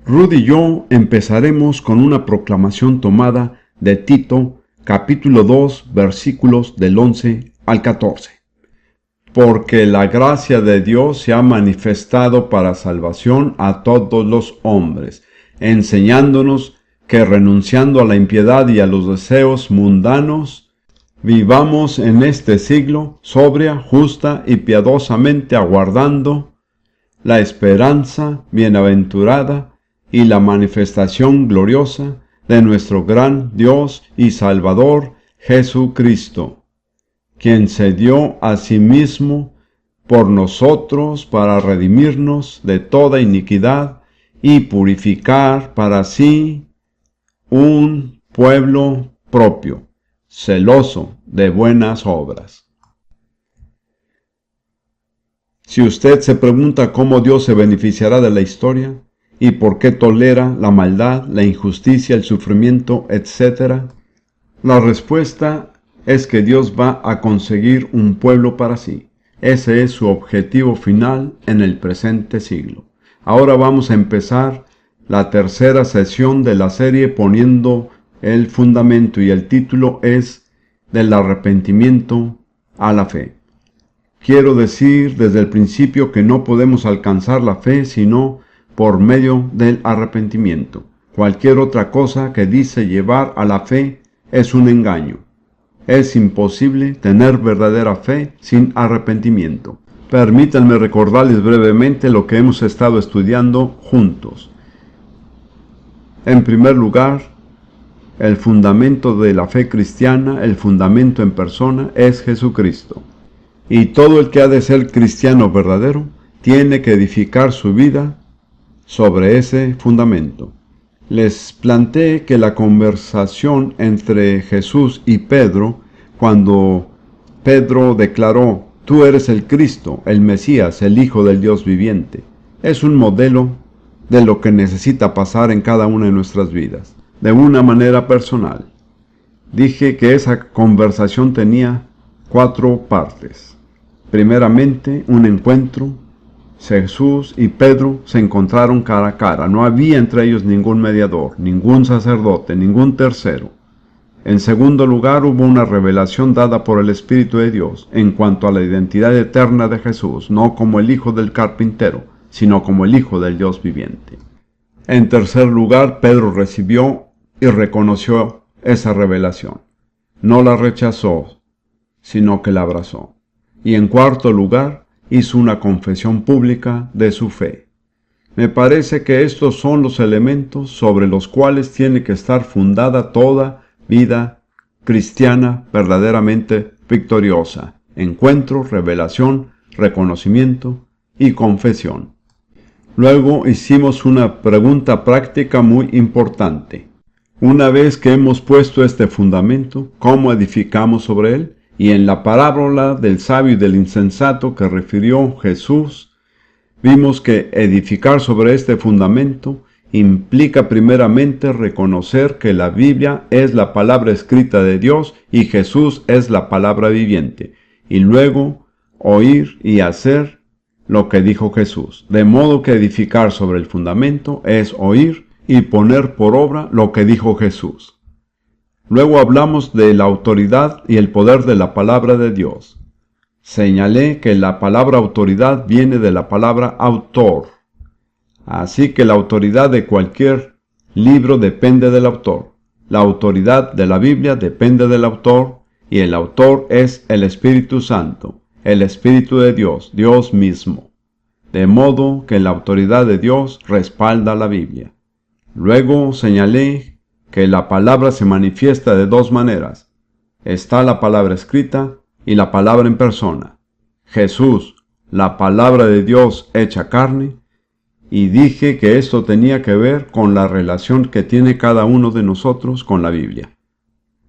Rudy y yo empezaremos con una proclamación tomada de Tito, capítulo 2, versículos del 11 al 14. Porque la gracia de Dios se ha manifestado para salvación a todos los hombres, enseñándonos que renunciando a la impiedad y a los deseos mundanos, vivamos en este siglo sobria, justa y piadosamente aguardando la esperanza bienaventurada y la manifestación gloriosa de nuestro gran Dios y Salvador Jesucristo, quien se dio a sí mismo por nosotros para redimirnos de toda iniquidad y purificar para sí un pueblo propio, celoso de buenas obras. Si usted se pregunta cómo Dios se beneficiará de la historia y por qué tolera la maldad, la injusticia, el sufrimiento, etc., la respuesta es que Dios va a conseguir un pueblo para sí. Ese es su objetivo final en el presente siglo. Ahora vamos a empezar la tercera sesión de la serie poniendo el fundamento, y el título es del arrepentimiento a la fe. Quiero decir desde el principio que no podemos alcanzar la fe sino por medio del arrepentimiento. Cualquier otra cosa que dice llevar a la fe es un engaño. Es imposible tener verdadera fe sin arrepentimiento. Permítanme recordarles brevemente lo que hemos estado estudiando juntos. En primer lugar, el fundamento de la fe cristiana, el fundamento en persona, es Jesucristo. Y todo el que ha de ser cristiano verdadero tiene que edificar su vida sobre ese fundamento. Les planteé que la conversación entre Jesús y Pedro, cuando Pedro declaró: "Tú eres el Cristo, el Mesías, el Hijo del Dios viviente", es un modelo de lo que necesita pasar en cada una de nuestras vidas, de una manera personal. Dije que esa conversación tenía 4 partes. Primeramente, un encuentro. Jesús y Pedro se encontraron cara a cara. No había entre ellos ningún mediador, ningún sacerdote, ningún tercero. En segundo lugar, hubo una revelación dada por el Espíritu de Dios en cuanto a la identidad eterna de Jesús, no como el hijo del carpintero, sino como el Hijo del Dios viviente. En tercer lugar, Pedro recibió y reconoció esa revelación. No la rechazó, sino que la abrazó. Y en cuarto lugar, hizo una confesión pública de su fe. Me parece que estos son los elementos sobre los cuales tiene que estar fundada toda vida cristiana verdaderamente victoriosa: encuentro, revelación, reconocimiento y confesión. Luego hicimos una pregunta práctica muy importante. Una vez que hemos puesto este fundamento, ¿cómo edificamos sobre él? Y en la parábola del sabio y del insensato que refirió Jesús, vimos que edificar sobre este fundamento implica primeramente reconocer que la Biblia es la palabra escrita de Dios y Jesús es la palabra viviente, y luego oír y hacer lo que dijo Jesús. De modo que edificar sobre el fundamento es oír y poner por obra lo que dijo Jesús. Luego hablamos de la autoridad y el poder de la palabra de Dios. Señalé que la palabra autoridad viene de la palabra autor. Así que la autoridad de cualquier libro depende del autor. La autoridad de la Biblia depende del autor, y el autor es el Espíritu Santo, el Espíritu de Dios, Dios mismo. De modo que la autoridad de Dios respalda la Biblia. Luego señalé que la palabra se manifiesta de 2 maneras. Está la palabra escrita y la palabra en persona. Jesús, la palabra de Dios hecha carne, y dije que esto tenía que ver con la relación que tiene cada uno de nosotros con la Biblia.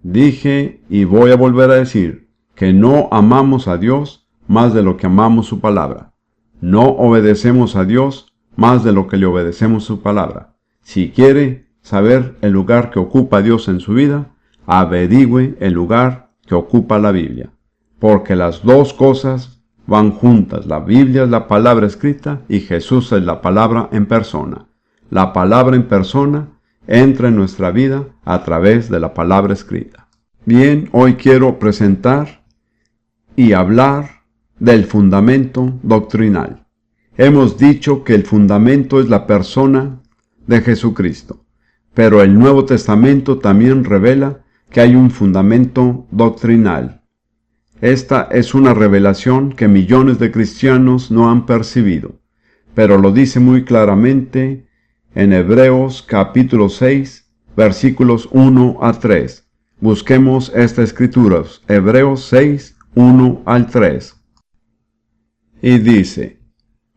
Dije, y voy a volver a decir, que no amamos a Dios más de lo que amamos su palabra. No obedecemos a Dios más de lo que le obedecemos su palabra. Si quiere saber el lugar que ocupa Dios en su vida, averigüe el lugar que ocupa la Biblia, porque las 2 cosas van juntas. La Biblia es la palabra escrita y Jesús es la palabra en persona. la palabra en persona, entra en nuestra vida a través de la palabra escrita. Bien, hoy quiero presentar y hablar del fundamento doctrinal. Hemos dicho que el fundamento es la persona de Jesucristo, pero el Nuevo Testamento también revela que hay un fundamento doctrinal. Esta es una revelación que millones de cristianos no han percibido, pero lo dice muy claramente en Hebreos capítulo 6, versículos 1 a 3. Busquemos estas escrituras, Hebreos 6, 1 al 3. Y dice: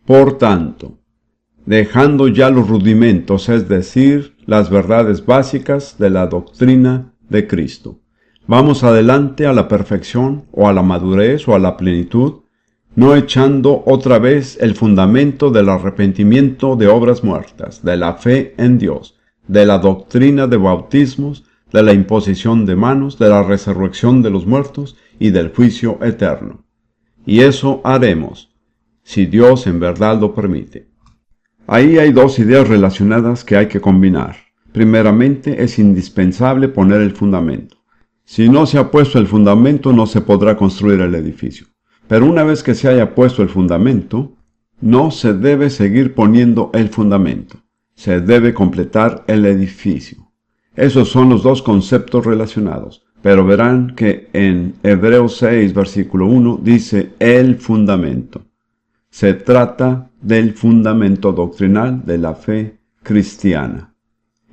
por tanto, dejando ya los rudimentos, es decir, las verdades básicas de la doctrina de Cristo, vamos adelante a la perfección, o a la madurez, o a la plenitud, no echando otra vez el fundamento del arrepentimiento de obras muertas, de la fe en Dios, de la doctrina de bautismos, de la imposición de manos, de la resurrección de los muertos y del juicio eterno. Y eso haremos, si Dios en verdad lo permite. Ahí hay dos ideas relacionadas que hay que combinar. Primeramente, es indispensable poner el fundamento. Si no se ha puesto el fundamento, no se podrá construir el edificio. Pero una vez que se haya puesto el fundamento, no se debe seguir poniendo el fundamento. Se debe completar el edificio. Esos son los dos conceptos relacionados. Pero verán que en Hebreos 6, versículo 1, dice el fundamento. Se trata del fundamento doctrinal de la fe cristiana.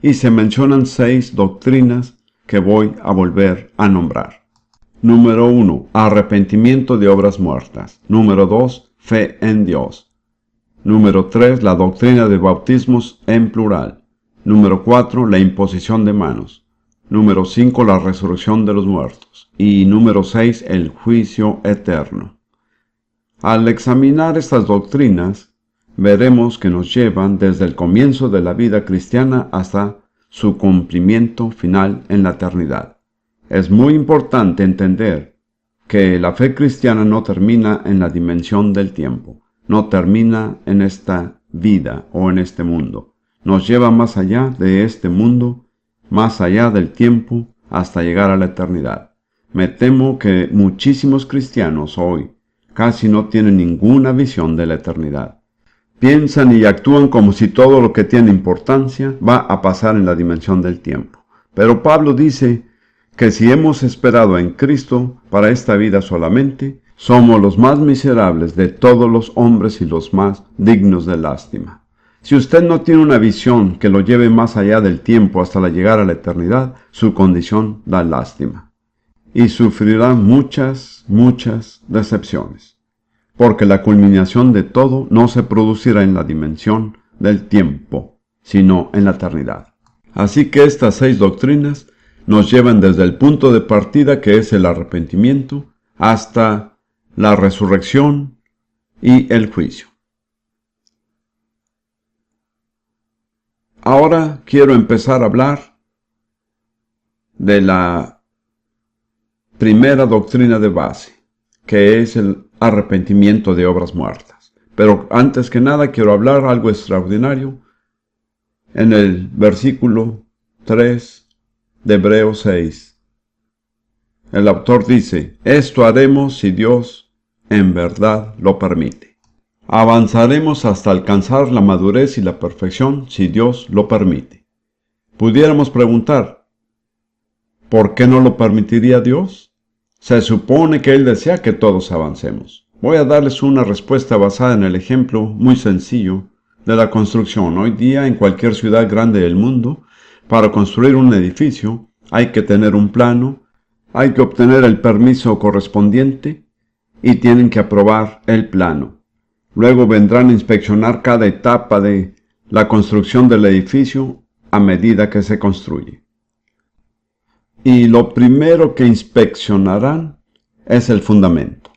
Y se mencionan 6 doctrinas que voy a volver a nombrar. Número 1. Arrepentimiento de obras muertas. Número 2. Fe en Dios. Número 3. La doctrina de bautismos en plural. Número 4. La imposición de manos. Número 5. La resurrección de los muertos. Y número 6. El juicio eterno. Al examinar estas doctrinas, veremos que nos llevan desde el comienzo de la vida cristiana hasta su cumplimiento final en la eternidad. Es muy importante entender que la fe cristiana no termina en la dimensión del tiempo, no termina en esta vida o en este mundo. Nos lleva más allá de este mundo, más allá del tiempo, hasta llegar a la eternidad. Me temo que muchísimos cristianos hoy casi no tienen ninguna visión de la eternidad. Piensan y actúan como si todo lo que tiene importancia va a pasar en la dimensión del tiempo. Pero Pablo dice que si hemos esperado en Cristo para esta vida solamente, somos los más miserables de todos los hombres y los más dignos de lástima. Si usted no tiene una visión que lo lleve más allá del tiempo hasta la llegada a la eternidad, su condición da lástima. Y sufrirá muchas decepciones. Porque la culminación de todo no se producirá en la dimensión del tiempo, sino en la eternidad. Así que estas 6 doctrinas nos llevan desde el punto de partida, que es el arrepentimiento, hasta la resurrección y el juicio. Ahora quiero empezar a hablar de la primera doctrina de base, que es el arrepentimiento de obras muertas. Pero antes que nada quiero hablar algo extraordinario. En el versículo 3 de Hebreos 6, el autor dice: esto haremos si Dios en verdad lo permite. Avanzaremos hasta alcanzar la madurez y la perfección si Dios lo permite. Pudiéramos preguntar, ¿por qué no lo permitiría Dios? Se supone que Él desea que todos avancemos. Voy a darles una respuesta basada en el ejemplo muy sencillo de la construcción. Hoy día, en cualquier ciudad grande del mundo, para construir un edificio hay que tener un plano, hay que obtener el permiso correspondiente y tienen que aprobar el plano. Luego vendrán a inspeccionar cada etapa de la construcción del edificio a medida que se construye. Y lo primero que inspeccionarán es el fundamento,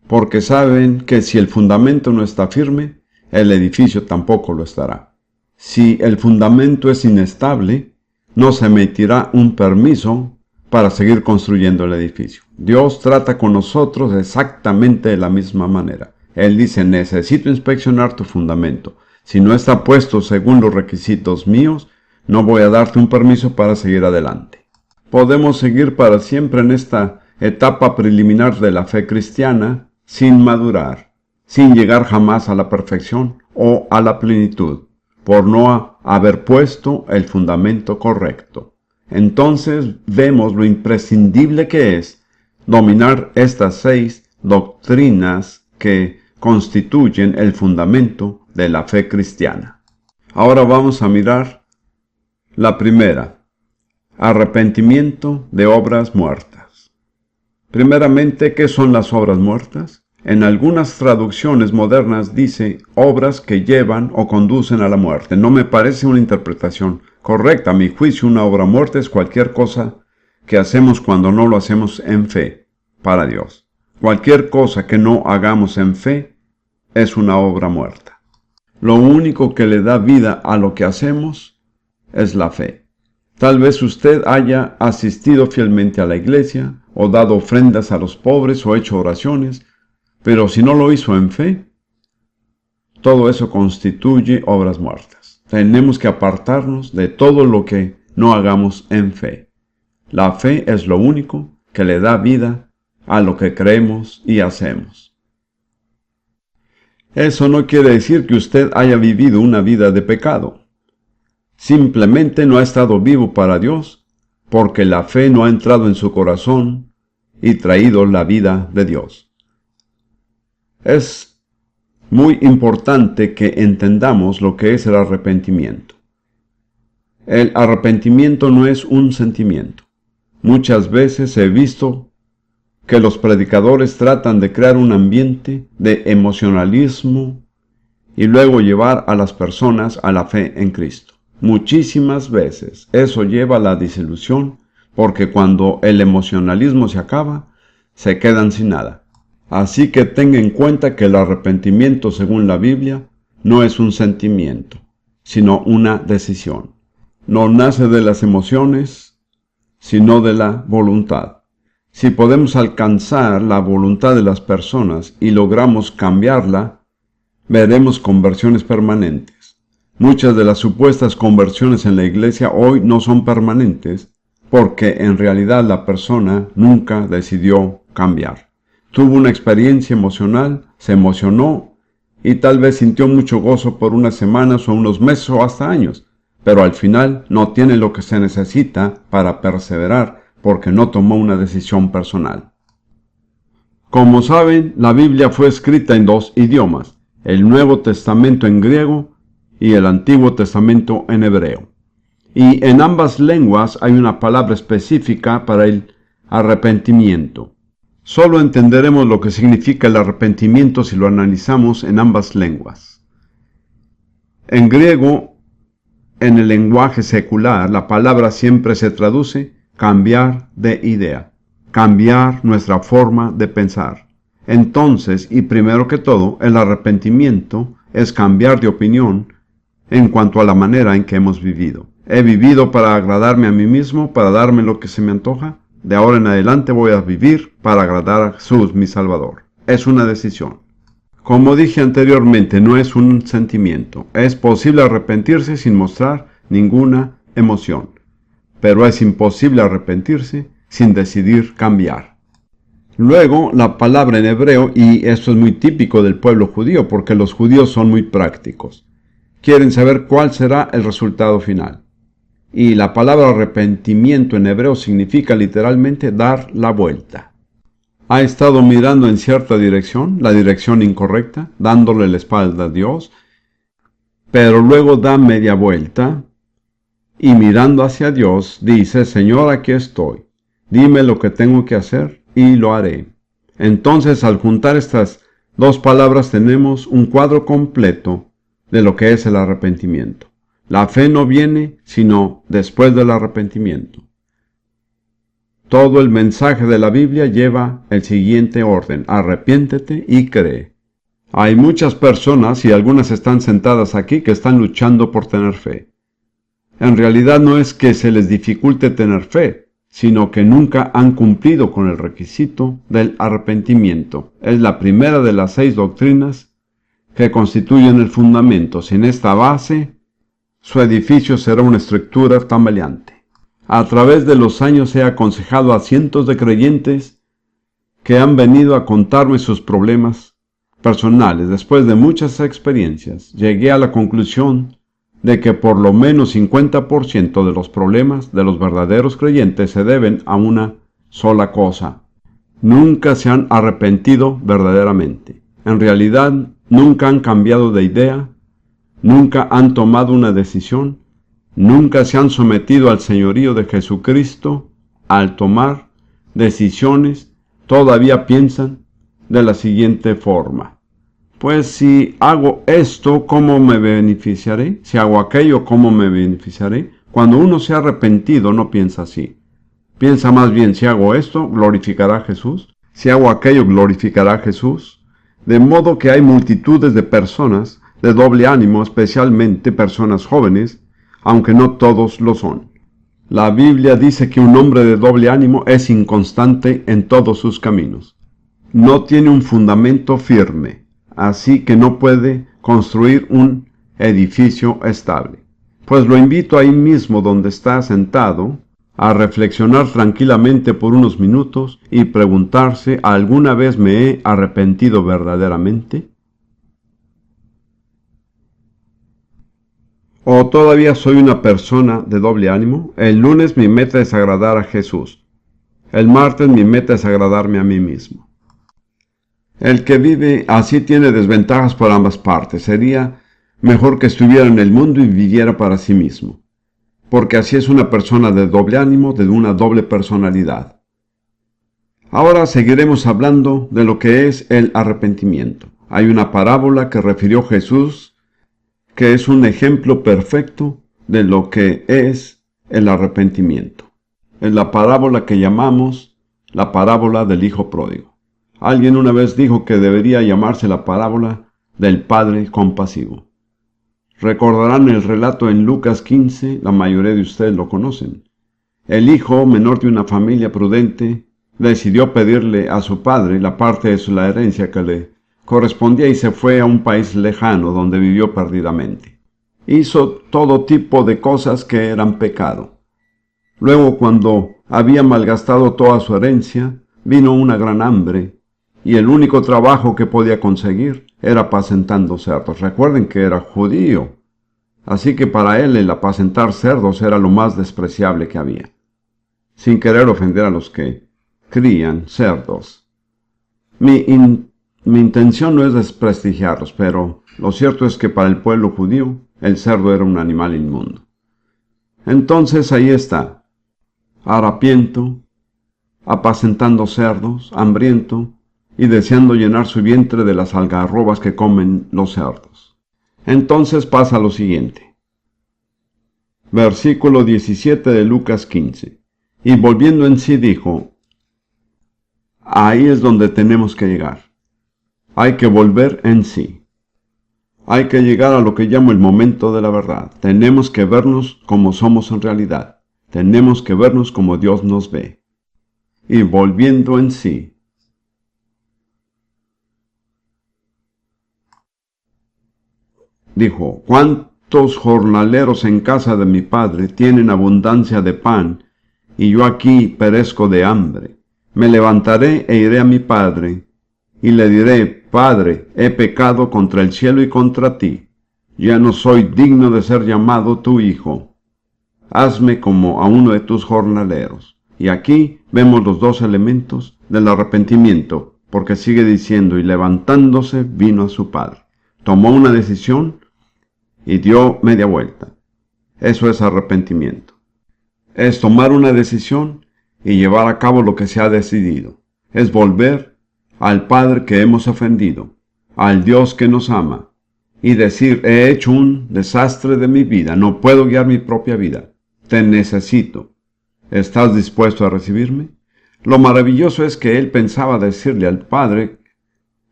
porque saben que si el fundamento no está firme, el edificio tampoco lo estará. Si el fundamento es inestable, no se emitirá un permiso para seguir construyendo el edificio. Dios trata con nosotros exactamente de la misma manera. Él dice: necesito inspeccionar tu fundamento. Si no está puesto según los requisitos míos, no voy a darte un permiso para seguir adelante. Podemos seguir para siempre en esta etapa preliminar de la fe cristiana sin madurar, sin llegar jamás a la perfección o a la plenitud, por no haber puesto el fundamento correcto. Entonces vemos lo imprescindible que es dominar estas 6 doctrinas que constituyen el fundamento de la fe cristiana. Ahora vamos a mirar la primera: arrepentimiento de obras muertas. Primeramente, ¿qué son las obras muertas? En algunas traducciones modernas dice obras que llevan o conducen a la muerte. No me parece una interpretación correcta. A mi juicio, una obra muerta es cualquier cosa que hacemos cuando no lo hacemos en fe para Dios. Cualquier cosa que no hagamos en fe es una obra muerta. Lo único que le da vida a lo que hacemos es la fe. Tal vez usted haya asistido fielmente a la iglesia, o dado ofrendas a los pobres, o hecho oraciones, pero si no lo hizo en fe, todo eso constituye obras muertas. Tenemos que apartarnos de todo lo que no hagamos en fe. La fe es lo único que le da vida a lo que creemos y hacemos. Eso no quiere decir que usted haya vivido una vida de pecado. Simplemente no ha estado vivo para Dios, porque la fe no ha entrado en su corazón y traído la vida de Dios. Es muy importante que entendamos lo que es el arrepentimiento. El arrepentimiento no es un sentimiento. Muchas veces he visto que los predicadores tratan de crear un ambiente de emocionalismo y luego llevar a las personas a la fe en Cristo. Muchísimas veces eso lleva a la desilusión, porque cuando el emocionalismo se acaba, se quedan sin nada. Así que tenga en cuenta que el arrepentimiento, según la Biblia, no es un sentimiento, sino una decisión. No nace de las emociones, sino de la voluntad. Si podemos alcanzar la voluntad de las personas y logramos cambiarla, veremos conversiones permanentes. Muchas de las supuestas conversiones en la iglesia hoy no son permanentes, porque en realidad la persona nunca decidió cambiar. Tuvo una experiencia emocional, se emocionó y tal vez sintió mucho gozo por unas semanas o unos meses o hasta años, pero al final no tiene lo que se necesita para perseverar, porque no tomó una decisión personal. Como saben, la Biblia fue escrita en 2 idiomas, el Nuevo Testamento en griego y el Antiguo Testamento en hebreo. Y en ambas lenguas hay una palabra específica para el arrepentimiento. Solo entenderemos lo que significa el arrepentimiento si lo analizamos en ambas lenguas. En griego, en el lenguaje secular, la palabra siempre se traduce cambiar de idea, cambiar nuestra forma de pensar. Entonces, y primero que todo, el arrepentimiento es cambiar de opinión en cuanto a la manera en que hemos vivido. He vivido para agradarme a mí mismo, para darme lo que se me antoja. De ahora en adelante voy a vivir para agradar a Jesús, mi Salvador. Es una decisión. Como dije anteriormente, no es un sentimiento. Es posible arrepentirse sin mostrar ninguna emoción, pero es imposible arrepentirse sin decidir cambiar. Luego, la palabra en hebreo, y esto es muy típico del pueblo judío, porque los judíos son muy prácticos. Quieren saber cuál será el resultado final. Y la palabra arrepentimiento en hebreo significa literalmente dar la vuelta. Ha estado mirando en cierta dirección, la dirección incorrecta, dándole la espalda a Dios, pero luego da media vuelta y mirando hacia Dios dice: Señor, aquí estoy, dime lo que tengo que hacer y lo haré. Entonces, al juntar estas 2 palabras tenemos un cuadro completo de lo que es el arrepentimiento. La fe no viene sino después del arrepentimiento. Todo el mensaje de la Biblia lleva el siguiente orden: arrepiéntete y cree. Hay muchas personas, y algunas están sentadas aquí, que están luchando por tener fe. En realidad no es que se les dificulte tener fe, sino que nunca han cumplido con el requisito del arrepentimiento. Es la primera de las 6 doctrinas que constituyen el fundamento. Sin esta base, su edificio será una estructura tambaleante. A través de los años he aconsejado a cientos de creyentes que han venido a contarme sus problemas personales. Después de muchas experiencias, llegué a la conclusión de que por lo menos 50% de los problemas de los verdaderos creyentes se deben a una sola cosa: nunca se han arrepentido verdaderamente. En realidad, nunca han cambiado de idea, nunca han tomado una decisión, nunca se han sometido al señorío de Jesucristo. Al tomar decisiones, todavía piensan de la siguiente forma: pues si hago esto, ¿cómo me beneficiaré? Si hago aquello, ¿cómo me beneficiaré? Cuando uno se ha arrepentido, no piensa así. Piensa más bien: si hago esto, ¿glorificará a Jesús? Si hago aquello, ¿glorificará a Jesús? De modo que hay multitudes de personas de doble ánimo, especialmente personas jóvenes, aunque no todos lo son. La Biblia dice que un hombre de doble ánimo es inconstante en todos sus caminos. No tiene un fundamento firme, así que no puede construir un edificio estable. Pues lo invito ahí mismo donde está sentado a reflexionar tranquilamente por unos minutos y preguntarse: ¿alguna vez me he arrepentido verdaderamente? ¿O todavía soy una persona de doble ánimo? El lunes mi meta es agradar a Jesús. El martes mi meta es agradarme a mí mismo. El que vive así tiene desventajas por ambas partes. Sería mejor que estuviera en el mundo y viviera para sí mismo, porque así es una persona de doble ánimo, de una doble personalidad. Ahora seguiremos hablando de lo que es el arrepentimiento. Hay una parábola que refirió Jesús que es un ejemplo perfecto de lo que es el arrepentimiento. Es la parábola que llamamos la parábola del hijo pródigo. Alguien una vez dijo que debería llamarse la parábola del padre compasivo. Recordarán el relato en Lucas 15, la mayoría de ustedes lo conocen. El hijo menor de una familia prudente decidió pedirle a su padre la parte de la herencia que le correspondía y se fue a un país lejano donde vivió perdidamente. Hizo todo tipo de cosas que eran pecado. Luego, cuando había malgastado toda su herencia, vino una gran hambre y el único trabajo que podía conseguir era apacentando cerdos. Recuerden que era judío, así que para él el apacentar cerdos era lo más despreciable que había, sin querer ofender a los que crían cerdos. Mi intención no es desprestigiarlos, pero lo cierto es que para el pueblo judío el cerdo era un animal inmundo. Entonces ahí está, harapiento, apacentando cerdos, hambriento y deseando llenar su vientre de las algarrobas que comen los cerdos. Entonces pasa lo siguiente. Versículo 17 de Lucas 15. Y volviendo en sí dijo: ahí es donde tenemos que llegar. Hay que volver en sí. Hay que llegar a lo que llamo el momento de la verdad. Tenemos que vernos como somos en realidad. Tenemos que vernos como Dios nos ve. Y volviendo en sí. Dijo: ¿cuántos jornaleros en casa de mi padre tienen abundancia de pan, y yo aquí perezco de hambre? Me levantaré e iré a mi padre, y le diré: Padre, he pecado contra el cielo y contra ti. Ya no soy digno de ser llamado tu hijo. Hazme como a uno de tus jornaleros. Y aquí vemos los dos elementos del arrepentimiento, porque sigue diciendo: y levantándose vino a su padre. Tomó una decisión y dio media vuelta. Eso es arrepentimiento. Es tomar una decisión y llevar a cabo lo que se ha decidido. Es volver al Padre que hemos ofendido, al Dios que nos ama, y decir: he hecho un desastre de mi vida, no puedo guiar mi propia vida, te necesito. ¿Estás dispuesto a recibirme? Lo maravilloso es que él pensaba decirle al Padre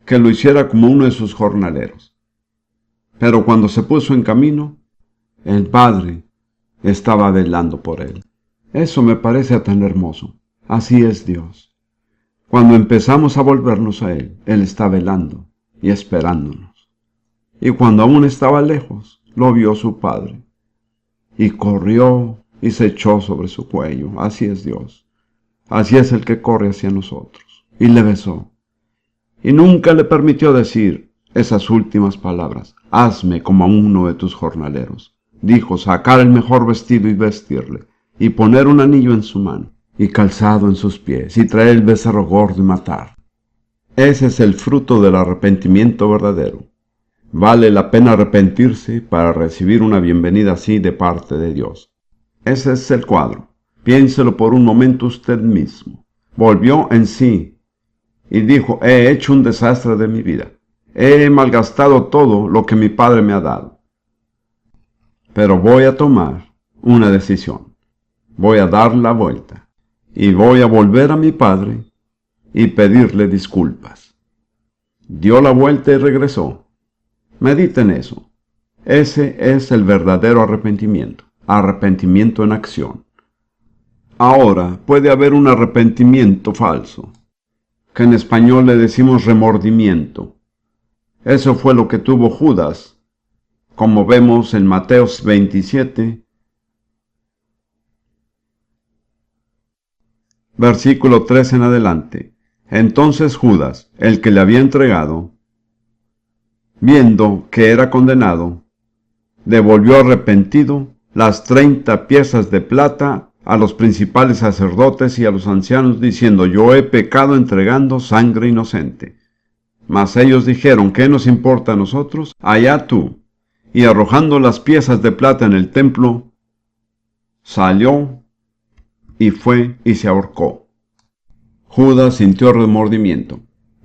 que lo hiciera como uno de sus jornaleros. Pero cuando se puso en camino, el Padre estaba velando por él. Eso me parece tan hermoso. Así es Dios. Cuando empezamos a volvernos a Él, Él está velando y esperándonos. y cuando aún estaba lejos, lo vio su padre, y corrió y se echó sobre su cuello. Así es Dios. Así es el que corre hacia nosotros. Y le besó. Y nunca le permitió decir esas últimas palabras: hazme como a uno de tus jornaleros. Dijo sacar el mejor vestido y vestirle, y poner un anillo en su mano, y calzado en sus pies, y traer el becerro gordo y matar. Ese es el fruto del arrepentimiento verdadero. Vale la pena arrepentirse para recibir una bienvenida así de parte de Dios. Ese es el cuadro. Piénselo por un momento usted mismo. Volvió en sí y dijo: he hecho un desastre de mi vida. He malgastado todo lo que mi padre me ha dado. Pero voy a tomar una decisión. Voy a dar la vuelta. Y voy a volver a mi padre y pedirle disculpas. Dio la vuelta y regresó. Mediten eso. Ese es el verdadero arrepentimiento. Arrepentimiento en acción. Ahora, puede haber un arrepentimiento falso, que en español le decimos remordimiento. Eso fue lo que tuvo Judas, como vemos en Mateo 27, versículo 3 en adelante. Entonces Judas, el que le había entregado, viendo que era condenado, devolvió arrepentido las 30 piezas de plata a los principales sacerdotes y a los ancianos, diciendo: yo he pecado entregando sangre inocente. Mas ellos dijeron: ¿qué nos importa a nosotros? Allá tú. Y arrojando las piezas de plata en el templo, salió y fue y se ahorcó. Judas sintió remordimiento,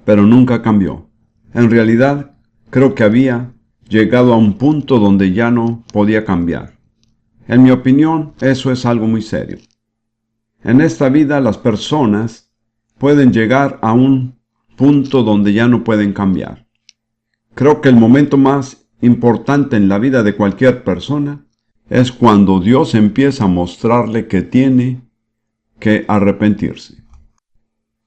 pero nunca cambió. En realidad, creo que había llegado a un punto donde ya no podía cambiar. En mi opinión, eso es algo muy serio. En esta vida las personas pueden llegar a un punto donde ya no pueden cambiar. Creo que el momento más importante en la vida de cualquier persona es cuando Dios empieza a mostrarle que tiene que arrepentirse.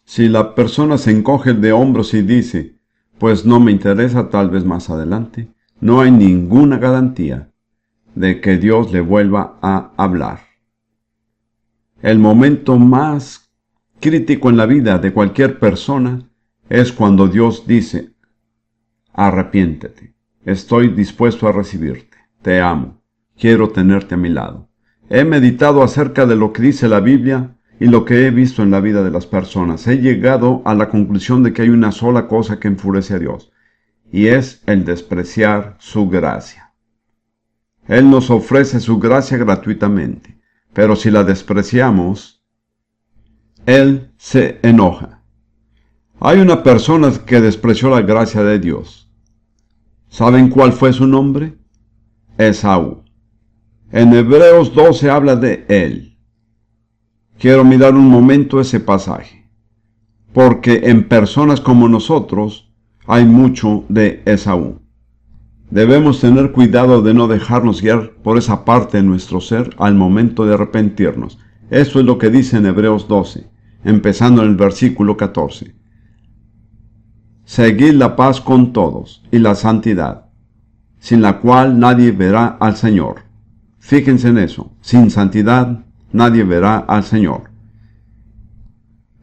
Si la persona se encoge de hombros y dice: pues no me interesa, tal vez más adelante, no hay ninguna garantía de que Dios le vuelva a hablar. El momento más crítico en la vida de cualquier persona es cuando Dios dice: arrepiéntete, estoy dispuesto a recibirte, te amo, quiero tenerte a mi lado. He meditado acerca de lo que dice la Biblia y lo que he visto en la vida de las personas. He llegado a la conclusión de que hay una sola cosa que enfurece a Dios, y es el despreciar su gracia. Él nos ofrece su gracia gratuitamente, pero si la despreciamos, Él se enoja. Hay una persona que despreció la gracia de Dios. ¿Saben cuál fue su nombre? Esaú. En Hebreos 12 habla de él. Quiero mirar un momento ese pasaje, porque en personas como nosotros hay mucho de Esaú. Debemos tener cuidado de no dejarnos guiar por esa parte de nuestro ser al momento de arrepentirnos. Esto es lo que dice en Hebreos 12, empezando en el versículo 14. Seguid la paz con todos y la santidad, sin la cual nadie verá al Señor. Fíjense en eso, sin santidad nadie verá al Señor.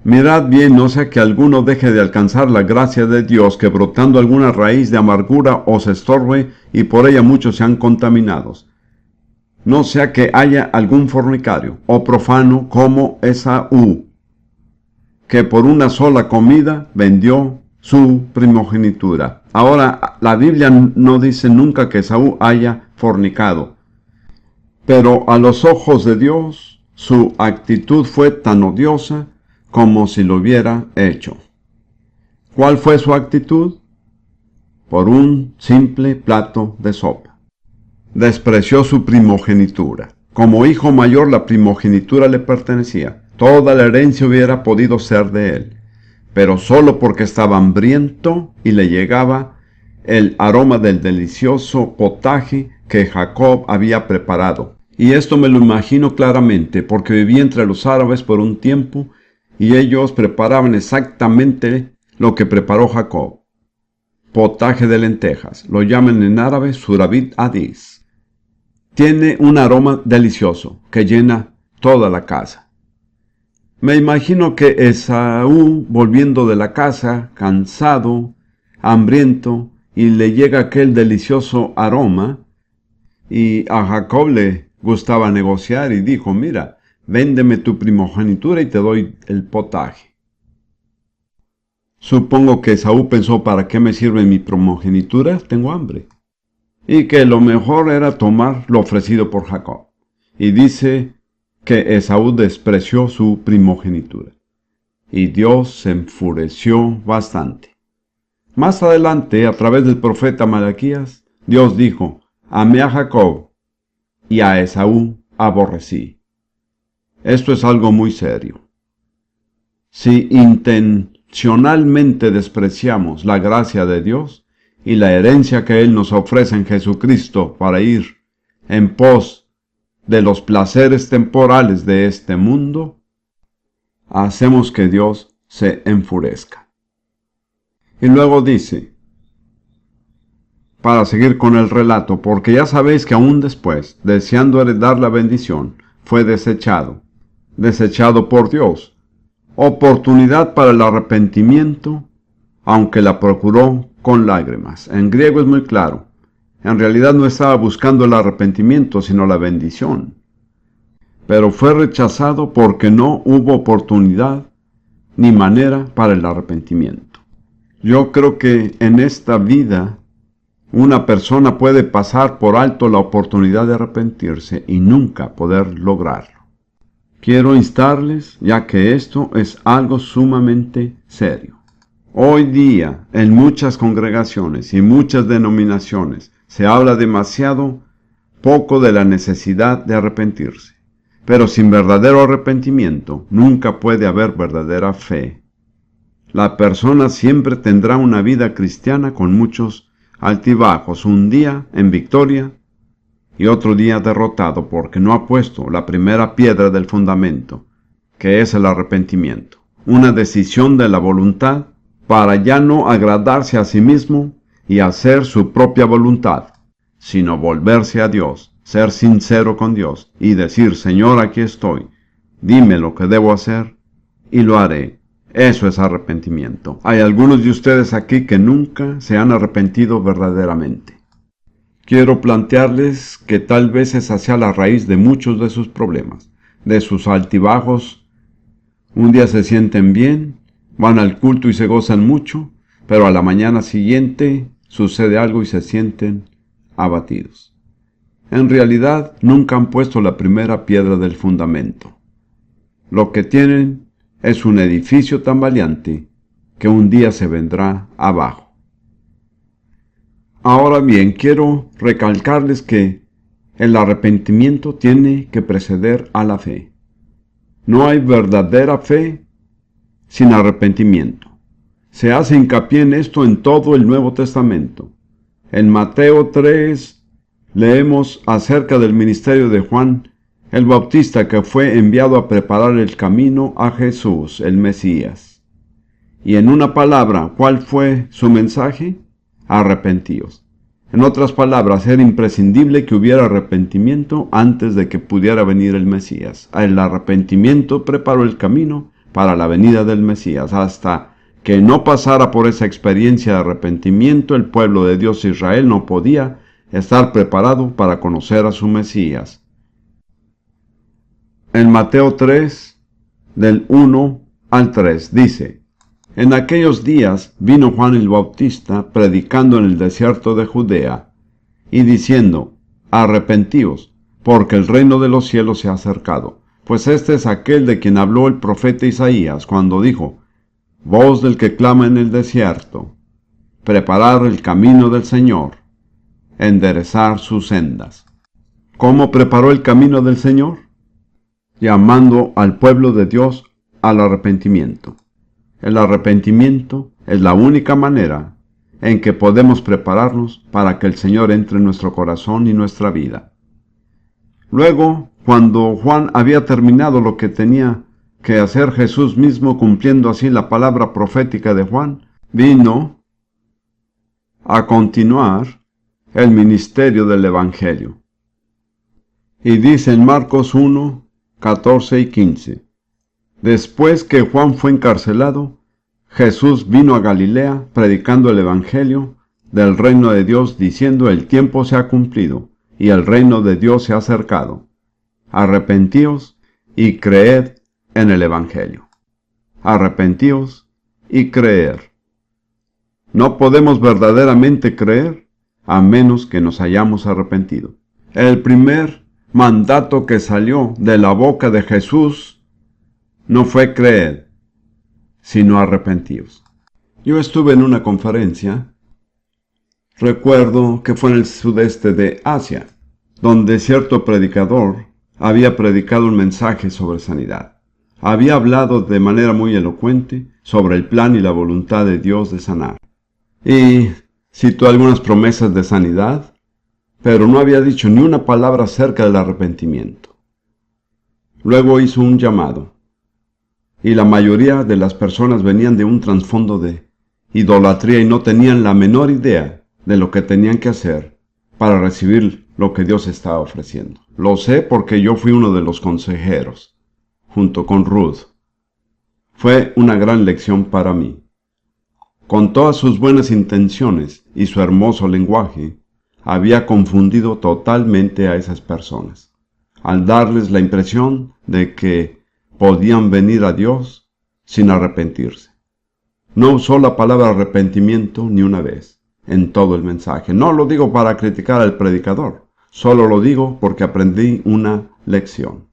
Mirad bien, no sea que alguno deje de alcanzar la gracia de Dios, que brotando alguna raíz de amargura os estorbe, y por ella muchos sean contaminados. No sea que haya algún fornicario o profano como Esaú, que por una sola comida vendió su primogenitura. Ahora, la Biblia no dice nunca que Esaú haya fornicado, pero a los ojos de Dios, su actitud fue tan odiosa como si lo hubiera hecho. ¿Cuál fue su actitud? Por un simple plato de sopa. Despreció su primogenitura. Como hijo mayor, la primogenitura le pertenecía. Toda la herencia hubiera podido ser de él, pero solo porque estaba hambriento y le llegaba el aroma del delicioso potaje que Jacob había preparado. Y esto me lo imagino claramente, porque viví entre los árabes por un tiempo, y ellos preparaban exactamente lo que preparó Jacob. potaje de lentejas. Lo llaman en árabe surabit adis. Tiene un aroma delicioso que llena toda la casa. Me imagino que Esaú, volviendo de la casa, cansado, hambriento, y le llega aquel delicioso aroma, y a Jacob le gustaba negociar y dijo, mira, véndeme tu primogenitura y te doy el potaje. Supongo que Esaú pensó, ¿para qué me sirve mi primogenitura? Tengo hambre. Y que lo mejor era tomar lo ofrecido por Jacob. Y dice que Esaú despreció su primogenitura. Y Dios se enfureció bastante. Más adelante, a través del profeta Malaquías, Dios dijo, amé a Jacob y a Esaú aborrecí. Esto es algo muy serio. Si intencionalmente despreciamos la gracia de Dios y la herencia que Él nos ofrece en Jesucristo para ir en pos de los placeres temporales de este mundo, hacemos que Dios se enfurezca. Y luego dice, para seguir con el relato, porque ya sabéis que aún después, deseando heredar la bendición, fue desechado por Dios. Oportunidad para el arrepentimiento, aunque la procuró con lágrimas. En griego es muy claro. En realidad no estaba buscando el arrepentimiento, sino la bendición. Pero fue rechazado porque no hubo oportunidad ni manera para el arrepentimiento. Yo creo que en esta vida una persona puede pasar por alto la oportunidad de arrepentirse y nunca poder lograrlo. Quiero instarles, ya que esto es algo sumamente serio. Hoy día, en muchas congregaciones y muchas denominaciones, se habla demasiado poco de la necesidad de arrepentirse. Pero sin verdadero arrepentimiento, nunca puede haber verdadera fe. La persona siempre tendrá una vida cristiana con muchos altibajos, un día en victoria y otro día derrotado porque no ha puesto la primera piedra del fundamento, que es el arrepentimiento. Una decisión de la voluntad para ya no agradarse a sí mismo y hacer su propia voluntad, sino volverse a Dios, ser sincero con Dios y decir, Señor, aquí estoy, dime lo que debo hacer y lo haré. Eso es arrepentimiento. Hay algunos de ustedes aquí que nunca se han arrepentido verdaderamente. Quiero plantearles que tal vez esa sea la raíz de muchos de sus problemas, de sus altibajos. Un día se sienten bien, van al culto y se gozan mucho, pero a la mañana siguiente sucede algo y se sienten abatidos. En realidad, nunca han puesto la primera piedra del fundamento. Lo que tienen es un edificio tan valiente que un día se vendrá abajo. Ahora bien, quiero recalcarles que el arrepentimiento tiene que preceder a la fe. No hay verdadera fe sin arrepentimiento. Se hace hincapié en esto en todo el Nuevo Testamento. En Mateo 3 leemos acerca del ministerio de Juan el Bautista, que fue enviado a preparar el camino a Jesús, el Mesías. Y en una palabra, ¿cuál fue su mensaje? Arrepentíos. En otras palabras, era imprescindible que hubiera arrepentimiento antes de que pudiera venir el Mesías. El arrepentimiento preparó el camino para la venida del Mesías. Hasta que no pasara por esa experiencia de arrepentimiento, el pueblo de Dios Israel no podía estar preparado para conocer a su Mesías. En Mateo 3, del 1 al 3, dice, en aquellos días vino Juan el Bautista predicando en el desierto de Judea y diciendo, arrepentíos, porque el reino de los cielos se ha acercado. Pues este es aquel de quien habló el profeta Isaías cuando dijo, voz del que clama en el desierto, preparar el camino del Señor, enderezar sus sendas. ¿Cómo preparó el camino del Señor? Llamando al pueblo de Dios al arrepentimiento. El arrepentimiento es la única manera en que podemos prepararnos para que el Señor entre en nuestro corazón y nuestra vida. Luego, cuando Juan había terminado lo que tenía que hacer, Jesús mismo, cumpliendo así la palabra profética de Juan, vino a continuar el ministerio del Evangelio. Y dice en Marcos 1, 14 y 15: Después que Juan fue encarcelado, Jesús vino a Galilea predicando el Evangelio del reino de Dios, diciendo: el tiempo se ha cumplido y el reino de Dios se ha acercado. Arrepentíos y creed en el Evangelio. Arrepentíos y creer. No podemos verdaderamente creer a menos que nos hayamos arrepentido. El primer mandato que salió de la boca de Jesús no fue creer, sino arrepentíos. Yo estuve en una conferencia, recuerdo que fue en el sudeste de Asia, donde cierto predicador había predicado un mensaje sobre sanidad. Había hablado de manera muy elocuente sobre el plan y la voluntad de Dios de sanar. Y citó algunas promesas de sanidad, pero no había dicho ni una palabra acerca del arrepentimiento. Luego hizo un llamado, y la mayoría de las personas venían de un trasfondo de idolatría y no tenían la menor idea de lo que tenían que hacer para recibir lo que Dios estaba ofreciendo. Lo sé porque yo fui uno de los consejeros, junto con Ruth. Fue una gran lección para mí. Con todas sus buenas intenciones y su hermoso lenguaje, había confundido totalmente a esas personas, al darles la impresión de que podían venir a Dios sin arrepentirse. No usó la palabra arrepentimiento ni una vez en todo el mensaje. No lo digo para criticar al predicador, solo lo digo porque aprendí una lección.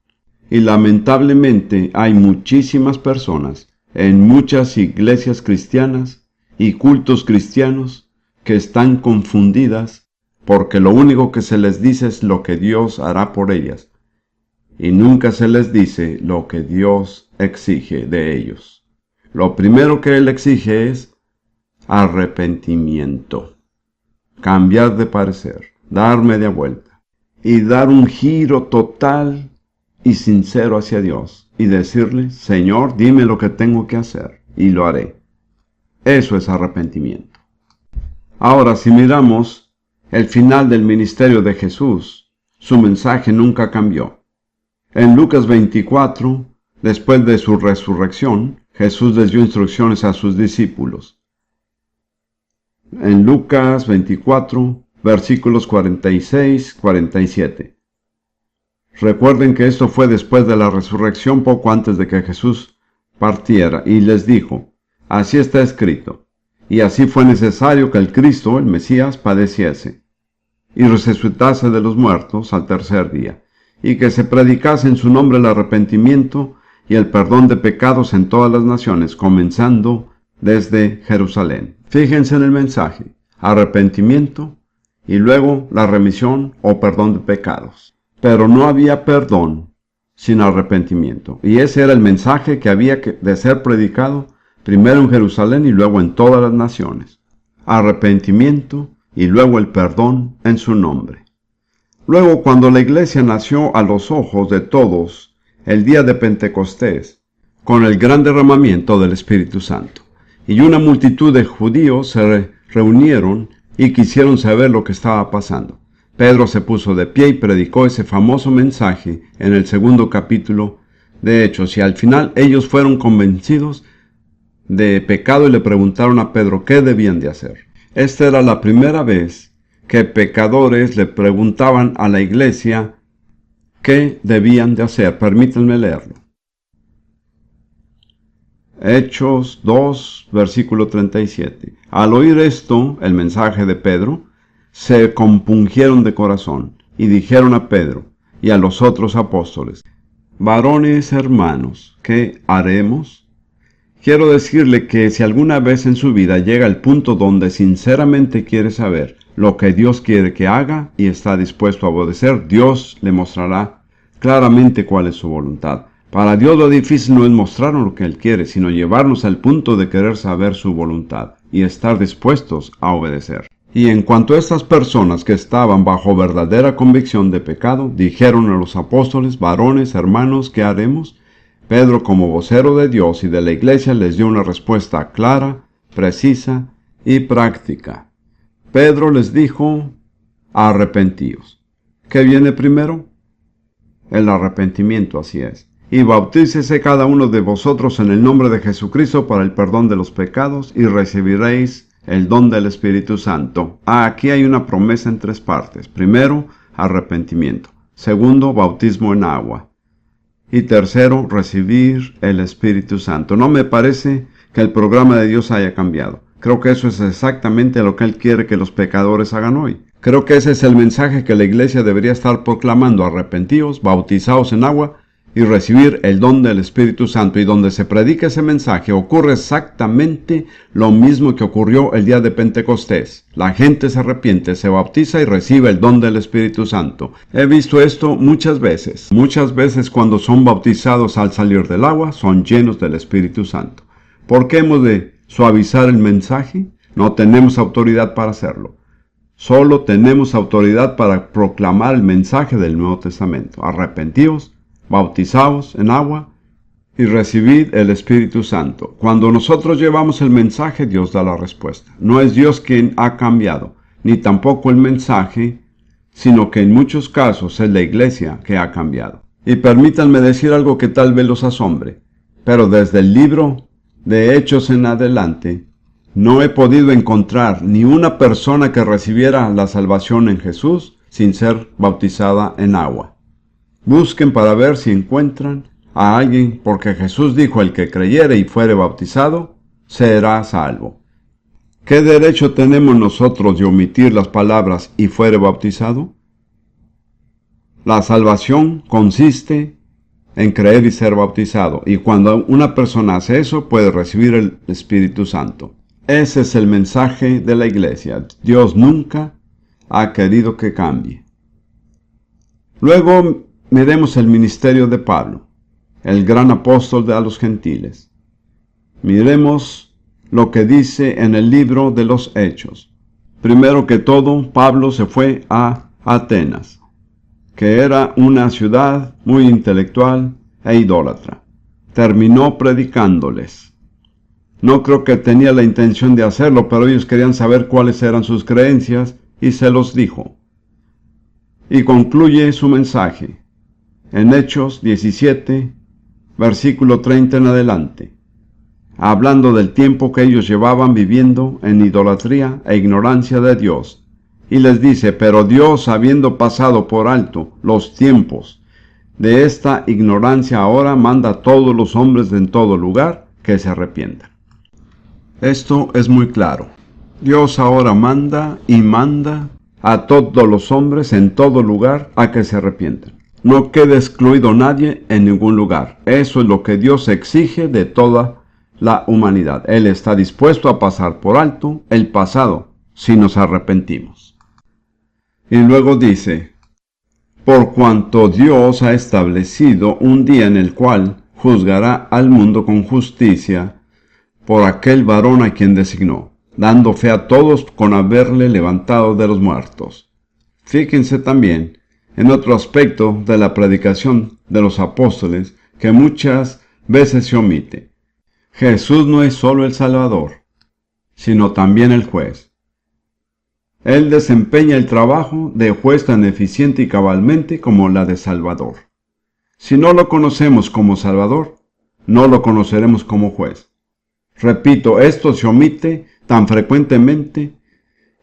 Y lamentablemente hay muchísimas personas en muchas iglesias cristianas y cultos cristianos que están confundidas porque lo único que se les dice es lo que Dios hará por ellas y nunca se les dice lo que Dios exige de ellos. Lo primero que Él exige es arrepentimiento, cambiar de parecer, dar media vuelta y dar un giro total y sincero hacia Dios y decirle: Señor, dime lo que tengo que hacer y lo haré. Eso es arrepentimiento. Ahora, si miramos el final del ministerio de Jesús, su mensaje nunca cambió. En Lucas 24, después de su resurrección, Jesús les dio instrucciones a sus discípulos. En Lucas 24, versículos 46-47. Recuerden que esto fue después de la resurrección, poco antes de que Jesús partiera, y les dijo: así está escrito, y así fue necesario que el Cristo, el Mesías, padeciese, y resucitase de los muertos al tercer día, y que se predicase en su nombre el arrepentimiento y el perdón de pecados en todas las naciones, comenzando desde Jerusalén. Fíjense en el mensaje: arrepentimiento y luego la remisión o perdón de pecados. Pero no había perdón sin arrepentimiento, y ese era el mensaje que había de ser predicado primero en Jerusalén y luego en todas las naciones. Arrepentimiento y luego el perdón en su nombre. Luego, cuando la iglesia nació a los ojos de todos el día de Pentecostés, con el gran derramamiento del Espíritu Santo, y una multitud de judíos se reunieron y quisieron saber lo que estaba pasando, Pedro se puso de pie y predicó ese famoso mensaje en el 2 capítulo de Hechos, y al final ellos fueron convencidos de pecado y le preguntaron a Pedro qué debían de hacer. Esta era la primera vez que pecadores le preguntaban a la iglesia qué debían de hacer. Permítanme leerlo. Hechos 2, versículo 37. Al oír esto, el mensaje de Pedro, se compungieron de corazón y dijeron a Pedro y a los otros apóstoles: varones hermanos, ¿qué haremos? Quiero decirle que si alguna vez en su vida llega el punto donde sinceramente quiere saber lo que Dios quiere que haga y está dispuesto a obedecer, Dios le mostrará claramente cuál es su voluntad. Para Dios lo difícil no es mostrarnos lo que Él quiere, sino llevarnos al punto de querer saber su voluntad y estar dispuestos a obedecer. Y en cuanto a estas personas que estaban bajo verdadera convicción de pecado, dijeron a los apóstoles: varones hermanos, ¿qué haremos? Pedro, como vocero de Dios y de la iglesia, les dio una respuesta clara, precisa y práctica. Pedro les dijo, arrepentíos. ¿Qué viene primero? El arrepentimiento, así es. Y bautícese cada uno de vosotros en el nombre de Jesucristo para el perdón de los pecados y recibiréis el don del Espíritu Santo. Aquí hay una promesa en 3 partes. Primero, arrepentimiento. Segundo, bautismo en agua. Y tercero, recibir el Espíritu Santo. No me parece que el programa de Dios haya cambiado. Creo que eso es exactamente lo que Él quiere que los pecadores hagan hoy. Creo que ese es el mensaje que la iglesia debería estar proclamando: arrepentíos, bautizaos en agua y recibir el don del Espíritu Santo. Y donde se predica ese mensaje ocurre exactamente lo mismo que ocurrió el día de Pentecostés. La gente se arrepiente, se bautiza y recibe el don del Espíritu Santo. He visto esto muchas veces. Muchas veces cuando son bautizados al salir del agua son llenos del Espíritu Santo. ¿Por qué hemos de suavizar el mensaje? No tenemos autoridad para hacerlo. Solo tenemos autoridad para proclamar el mensaje del Nuevo Testamento. Arrepentíos, bautizaos en agua y recibid el Espíritu Santo. Cuando nosotros llevamos el mensaje, Dios da la respuesta. No es Dios quien ha cambiado, ni tampoco el mensaje, sino que en muchos casos es la iglesia que ha cambiado. Y permítanme decir algo que tal vez los asombre, pero desde el libro de Hechos en adelante, no he podido encontrar ni una persona que recibiera la salvación en Jesús sin ser bautizada en agua. Busquen para ver si encuentran a alguien, porque Jesús dijo: el que creyere y fuere bautizado, será salvo. ¿Qué derecho tenemos nosotros de omitir las palabras "y fuere bautizado"? La salvación consiste en creer y ser bautizado, y cuando una persona hace eso, puede recibir el Espíritu Santo. Ese es el mensaje de la iglesia. Dios nunca ha querido que cambie. Luego miremos el ministerio de Pablo, el gran apóstol a los gentiles. Miremos lo que dice en el libro de los Hechos. Primero que todo, Pablo se fue a Atenas, que era una ciudad muy intelectual e idólatra. Terminó predicándoles. No creo que tenía la intención de hacerlo, pero ellos querían saber cuáles eran sus creencias y se los dijo. Y concluye su mensaje en Hechos 17, versículo 30 en adelante, hablando del tiempo que ellos llevaban viviendo en idolatría e ignorancia de Dios. Y les dice: pero Dios, habiendo pasado por alto los tiempos de esta ignorancia, ahora manda a todos los hombres en todo lugar que se arrepientan. Esto es muy claro. Dios ahora manda a todos los hombres en todo lugar a que se arrepientan. No quede excluido nadie en ningún lugar. Eso es lo que Dios exige de toda la humanidad. Él está dispuesto a pasar por alto el pasado si nos arrepentimos. Y luego dice: por cuanto Dios ha establecido un día en el cual juzgará al mundo con justicia por aquel varón a quien designó, dando fe a todos con haberle levantado de los muertos. Fíjense también en otro aspecto de la predicación de los apóstoles que muchas veces se omite. Jesús no es solo el Salvador, sino también el juez. Él desempeña el trabajo de juez tan eficiente y cabalmente como la de Salvador. Si no lo conocemos como Salvador, no lo conoceremos como juez. Repito, esto se omite tan frecuentemente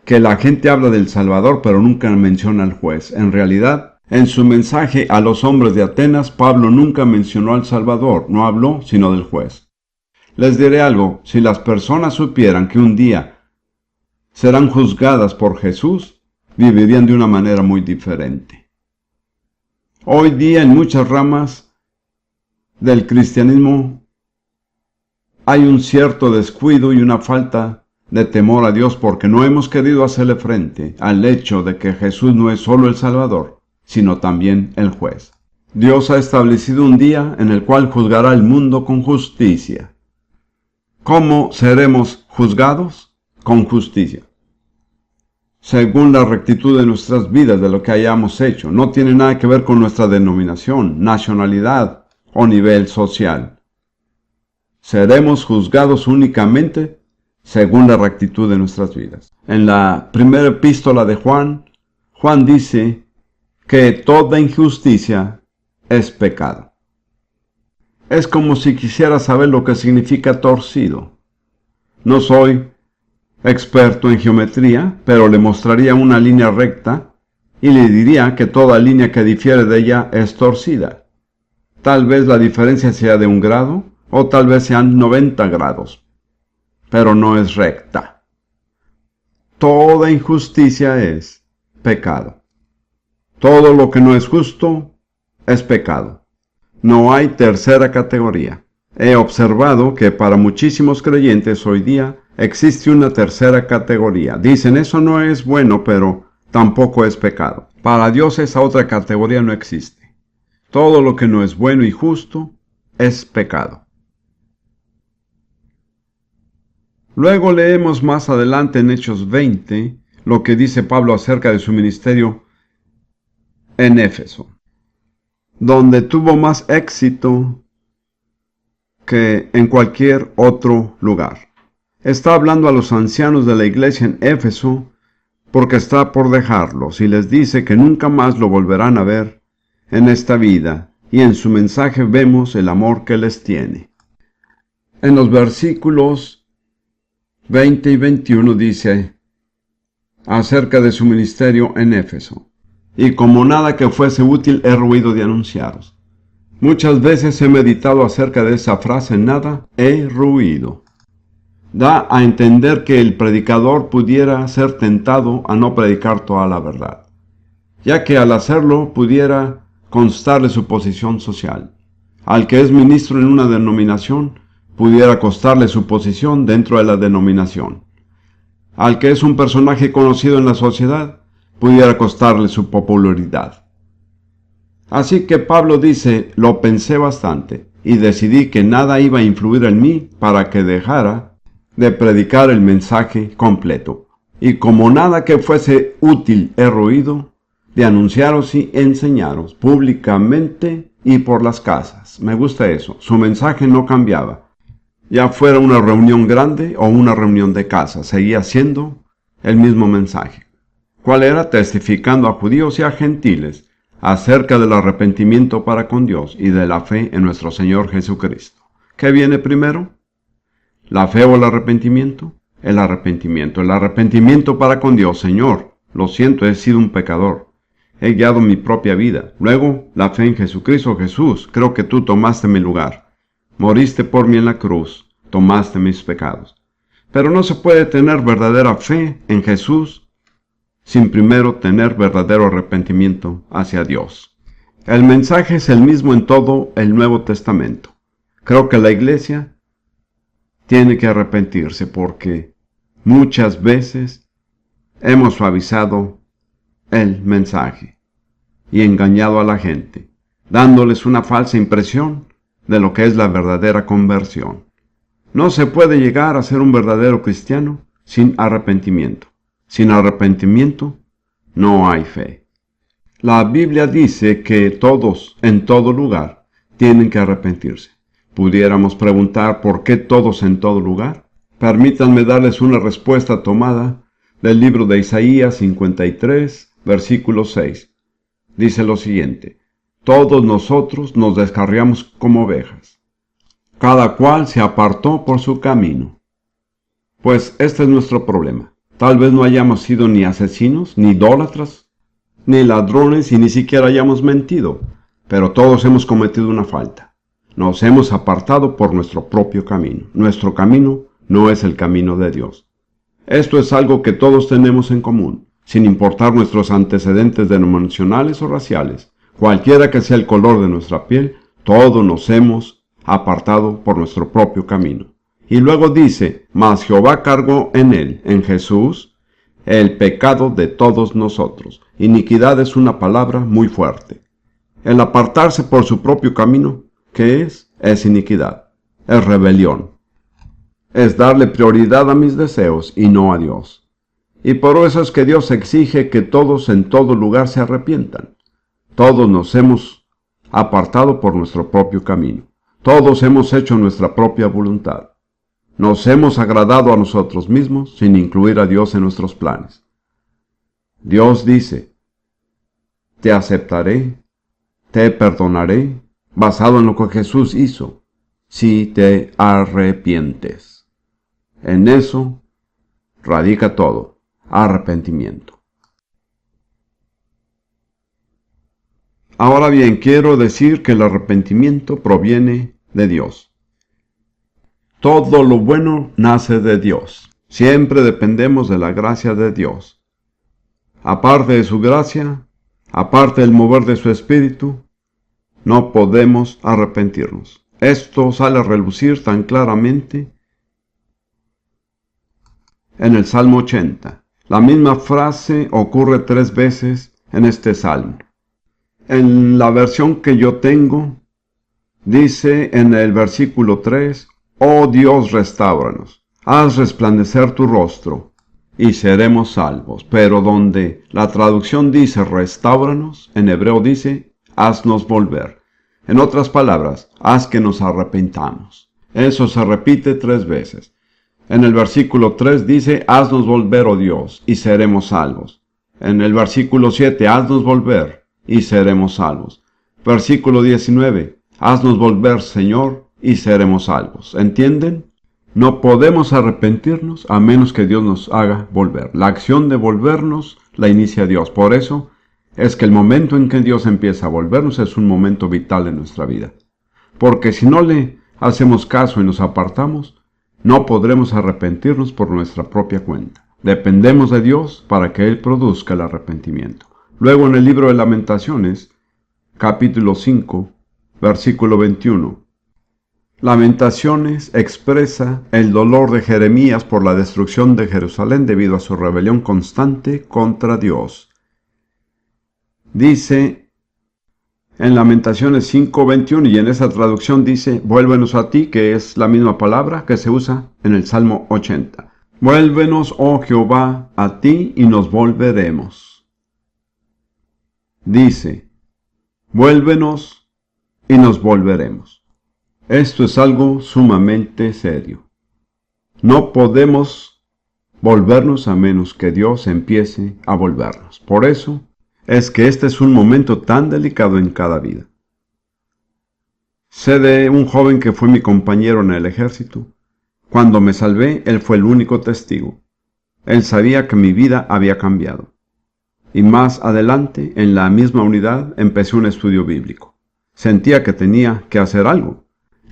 que la gente habla del Salvador pero nunca menciona al juez. En realidad, en su mensaje a los hombres de Atenas, Pablo nunca mencionó al Salvador, no habló sino del juez. Les diré algo: si las personas supieran que un día serán juzgadas por Jesús, vivirían de una manera muy diferente. Hoy día en muchas ramas del cristianismo hay un cierto descuido y una falta de temor a Dios porque no hemos querido hacerle frente al hecho de que Jesús no es solo el Salvador, sino también el juez. Dios ha establecido un día en el cual juzgará al mundo con justicia. ¿Cómo seremos juzgados? Con justicia. Según la rectitud de nuestras vidas, de lo que hayamos hecho. No tiene nada que ver con nuestra denominación, nacionalidad o nivel social. Seremos juzgados únicamente según la rectitud de nuestras vidas. En la primera epístola de Juan, Juan dice que toda injusticia es pecado. Es como si quisiera saber lo que significa torcido. No soy experto en geometría, pero le mostraría una línea recta y le diría que toda línea que difiere de ella es torcida. Tal vez la diferencia sea de 1 grado o tal vez sean 90 grados, pero no es recta. Toda injusticia es pecado. Todo lo que no es justo es pecado. No hay tercera categoría. He observado que para muchísimos creyentes hoy día existe una tercera categoría. Dicen, eso no es bueno, pero tampoco es pecado. Para Dios esa otra categoría no existe. Todo lo que no es bueno y justo es pecado. Luego leemos más adelante en Hechos 20 lo que dice Pablo acerca de su ministerio en Éfeso, donde tuvo más éxito que en cualquier otro lugar. Está hablando a los ancianos de la iglesia en Éfeso porque está por dejarlos y les dice que nunca más lo volverán a ver en esta vida, y en su mensaje vemos el amor que les tiene. En los versículos 20 y 21 dice acerca de su ministerio en Éfeso: y como nada que fuese útil he ruido de anunciaros. Muchas veces he meditado acerca de esa frase, nada he ruido. Da a entender que el predicador pudiera ser tentado a no predicar toda la verdad, ya que al hacerlo pudiera constarle su posición social. Al que es ministro en una denominación, pudiera costarle su posición dentro de la denominación. Al que es un personaje conocido en la sociedad, pudiera costarle su popularidad. Así que Pablo dice, lo pensé bastante y decidí que nada iba a influir en mí para que dejara de predicar el mensaje completo. Y como nada que fuese útil he ruido de anunciaros y enseñaros públicamente y por las casas. Me gusta eso. Su mensaje no cambiaba. Ya fuera una reunión grande o una reunión de casa, seguía siendo el mismo mensaje. ¿Cuál era? Testificando a judíos y a gentiles acerca del arrepentimiento para con Dios y de la fe en nuestro Señor Jesucristo. ¿Qué viene primero? ¿La fe o el arrepentimiento? El arrepentimiento. El arrepentimiento para con Dios. Señor, lo siento, he sido un pecador. He guiado mi propia vida. Luego, la fe en Jesucristo. Jesús, creo que tú tomaste mi lugar. Moriste por mí en la cruz. Tomaste mis pecados. Pero no se puede tener verdadera fe en Jesús sin primero tener verdadero arrepentimiento hacia Dios. El mensaje es el mismo en todo el Nuevo Testamento. Creo que la iglesia tiene que arrepentirse porque muchas veces hemos suavizado el mensaje y engañado a la gente, dándoles una falsa impresión de lo que es la verdadera conversión. No se puede llegar a ser un verdadero cristiano sin arrepentimiento. Sin arrepentimiento no hay fe. La Biblia dice que todos, en todo lugar, tienen que arrepentirse. ¿Pudiéramos preguntar por qué todos en todo lugar? Permítanme darles una respuesta tomada del libro de Isaías 53, versículo 6. Dice lo siguiente: todos nosotros nos descarriamos como ovejas. Cada cual se apartó por su camino. Pues este es nuestro problema. Tal vez no hayamos sido ni asesinos, ni idólatras, ni ladrones y ni siquiera hayamos mentido, pero todos hemos cometido una falta. Nos hemos apartado por nuestro propio camino. Nuestro camino no es el camino de Dios. Esto es algo que todos tenemos en común, sin importar nuestros antecedentes denominacionales o raciales. Cualquiera que sea el color de nuestra piel, todos nos hemos apartado por nuestro propio camino. Y luego dice, mas Jehová cargó en él, en Jesús, el pecado de todos nosotros. Iniquidad es una palabra muy fuerte. El apartarse por su propio camino, ¿qué es? Es iniquidad, es rebelión. Es darle prioridad a mis deseos y no a Dios. Y por eso es que Dios exige que todos en todo lugar se arrepientan. Todos nos hemos apartado por nuestro propio camino. Todos hemos hecho nuestra propia voluntad. Nos hemos agradado a nosotros mismos sin incluir a Dios en nuestros planes. Dios dice, te aceptaré, te perdonaré, basado en lo que Jesús hizo, si te arrepientes. En eso radica todo, arrepentimiento. Ahora bien, quiero decir que el arrepentimiento proviene de Dios. Todo lo bueno nace de Dios. Siempre dependemos de la gracia de Dios. Aparte de su gracia, aparte del mover de su espíritu, no podemos arrepentirnos. Esto sale a relucir tan claramente en el Salmo 80. La misma frase ocurre 3 veces en este salmo. En la versión que yo tengo, dice en el versículo 3, oh Dios, restáuranos, haz resplandecer tu rostro, y seremos salvos. Pero donde la traducción dice restáuranos, en hebreo dice, haznos volver. En otras palabras, haz que nos arrepentamos. Eso se repite 3 veces. En el versículo 3 dice, haznos volver, oh Dios, y seremos salvos. En el versículo 7, haznos volver, y seremos salvos. Versículo 19, haznos volver, Señor, y seremos salvos. ¿Entienden? No podemos arrepentirnos a menos que Dios nos haga volver. La acción de volvernos la inicia Dios. Por eso es que el momento en que Dios empieza a volvernos es un momento vital en nuestra vida. Porque si no le hacemos caso y nos apartamos, no podremos arrepentirnos por nuestra propia cuenta. Dependemos de Dios para que Él produzca el arrepentimiento. Luego en el libro de Lamentaciones, capítulo 5, versículo 21. Lamentaciones expresa el dolor de Jeremías por la destrucción de Jerusalén debido a su rebelión constante contra Dios. Dice en Lamentaciones 5:21, y en esa traducción dice, vuélvenos a ti, que es la misma palabra que se usa en el Salmo 80. Vuélvenos, oh Jehová, a ti y nos volveremos. Dice, vuélvenos y nos volveremos. Esto es algo sumamente serio. No podemos volvernos a menos que Dios empiece a volvernos. Por eso es que este es un momento tan delicado en cada vida. Sé de un joven que fue mi compañero en el ejército. Cuando me salvé, él fue el único testigo. Él sabía que mi vida había cambiado. Y más adelante, en la misma unidad, empecé un estudio bíblico. Sentía que tenía que hacer algo.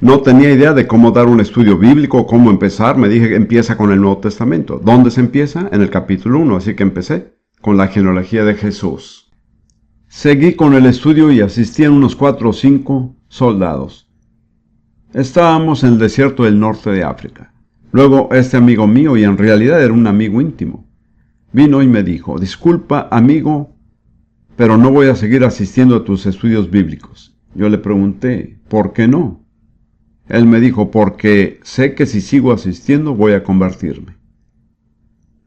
No tenía idea de cómo dar un estudio bíblico, cómo empezar. Me dije, empieza con el Nuevo Testamento. ¿Dónde se empieza? En el capítulo 1, así que empecé con la genealogía de Jesús. Seguí con el estudio y asistían unos 4 o 5 soldados. Estábamos en el desierto del norte de África. Luego este amigo mío, y en realidad era un amigo íntimo, vino y me dijo, disculpa amigo, pero no voy a seguir asistiendo a tus estudios bíblicos. Yo le pregunté, ¿por qué no? Él me dijo, porque sé que si sigo asistiendo voy a convertirme.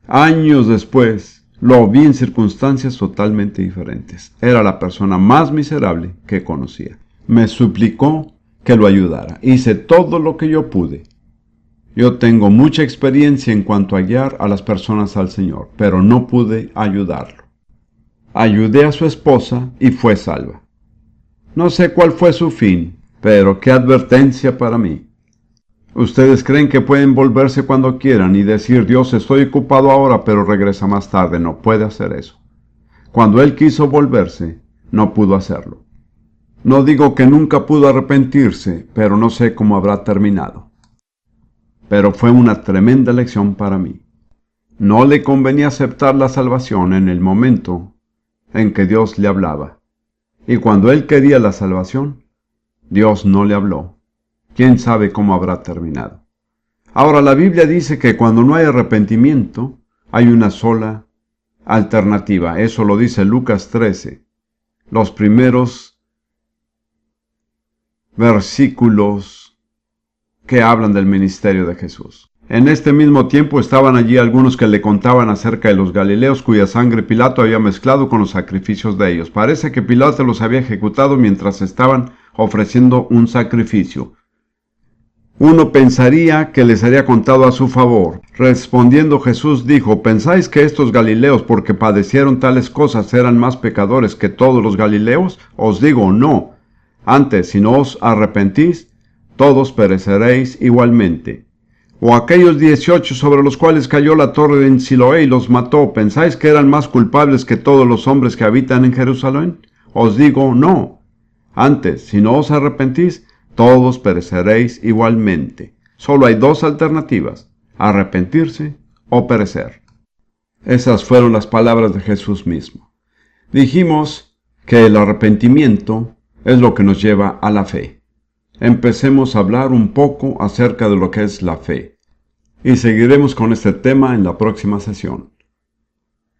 Años después, lo vi en circunstancias totalmente diferentes. Era la persona más miserable que conocía. Me suplicó que lo ayudara. Hice todo lo que yo pude. Yo tengo mucha experiencia en cuanto a guiar a las personas al Señor, pero no pude ayudarlo. Ayudé a su esposa y fue salva. No sé cuál fue su fin, pero qué advertencia para mí. Ustedes creen que pueden volverse cuando quieran y decir, Dios, estoy ocupado ahora, pero regresa más tarde. No puede hacer eso. Cuando Él quiso volverse, no pudo hacerlo. No digo que nunca pudo arrepentirse, pero no sé cómo habrá terminado. Pero fue una tremenda lección para mí. No le convenía aceptar la salvación en el momento en que Dios le hablaba. Y cuando él quería la salvación, Dios no le habló. ¿Quién sabe cómo habrá terminado? Ahora, la Biblia dice que cuando no hay arrepentimiento, hay una sola alternativa. Eso lo dice Lucas 13. Los primeros versículos que hablan del ministerio de Jesús. En este mismo tiempo estaban allí algunos que le contaban acerca de los galileos cuya sangre Pilato había mezclado con los sacrificios de ellos. Parece que Pilato los había ejecutado mientras estaban ofreciendo un sacrificio. Uno pensaría que les haría contado a su favor. Respondiendo Jesús dijo, ¿pensáis que estos galileos, porque padecieron tales cosas, eran más pecadores que todos los galileos? Os digo, no. Antes, si no os arrepentís, todos pereceréis igualmente. O aquellos 18 sobre los cuales cayó la torre en Siloé y los mató, ¿pensáis que eran más culpables que todos los hombres que habitan en Jerusalén? Os digo, no. Antes, si no os arrepentís, todos pereceréis igualmente. Solo hay dos alternativas, arrepentirse o perecer. Esas fueron las palabras de Jesús mismo. Dijimos que el arrepentimiento es lo que nos lleva a la fe. Empecemos a hablar un poco acerca de lo que es la fe. Y seguiremos con este tema en la próxima sesión.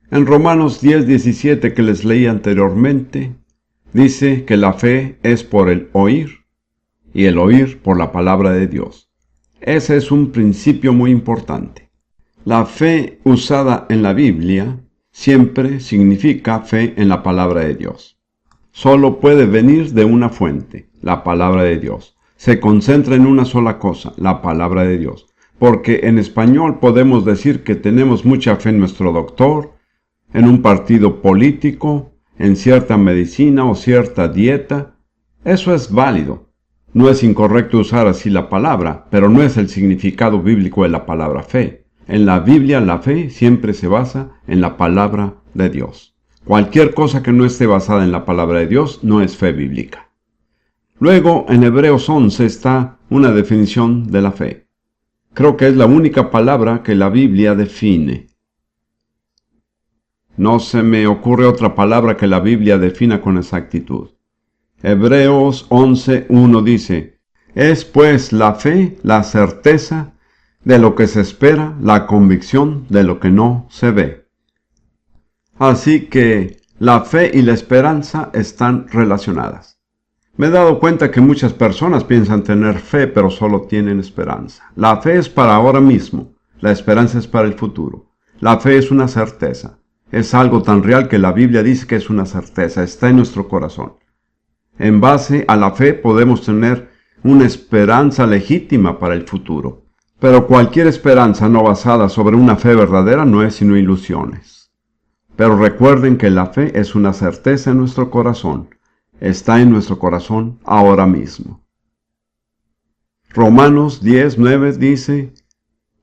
En Romanos 10:17 que les leí anteriormente, dice que la fe es por el oír y el oír por la palabra de Dios. Ese es un principio muy importante. La fe usada en la Biblia siempre significa fe en la palabra de Dios. Solo puede venir de una fuente, la palabra de Dios. Se concentra en una sola cosa, la palabra de Dios. Porque en español podemos decir que tenemos mucha fe en nuestro doctor, en un partido político, en cierta medicina o cierta dieta. Eso es válido. No es incorrecto usar así la palabra, pero no es el significado bíblico de la palabra fe. En la Biblia la fe siempre se basa en la palabra de Dios. Cualquier cosa que no esté basada en la palabra de Dios no es fe bíblica. Luego, en Hebreos 11 está una definición de la fe. Creo que es la única palabra que la Biblia define. No se me ocurre otra palabra que la Biblia defina con exactitud. Hebreos 11:1 dice, es pues la fe la certeza de lo que se espera, la convicción de lo que no se ve. Así que la fe y la esperanza están relacionadas. Me he dado cuenta que muchas personas piensan tener fe, pero solo tienen esperanza. La fe es para ahora mismo, la esperanza es para el futuro. La fe es una certeza. Es algo tan real que la Biblia dice que es una certeza, está en nuestro corazón. En base a la fe podemos tener una esperanza legítima para el futuro. Pero cualquier esperanza no basada sobre una fe verdadera no es sino ilusiones. Pero recuerden que la fe es una certeza en nuestro corazón. Está en nuestro corazón ahora mismo. Romanos 10:9 dice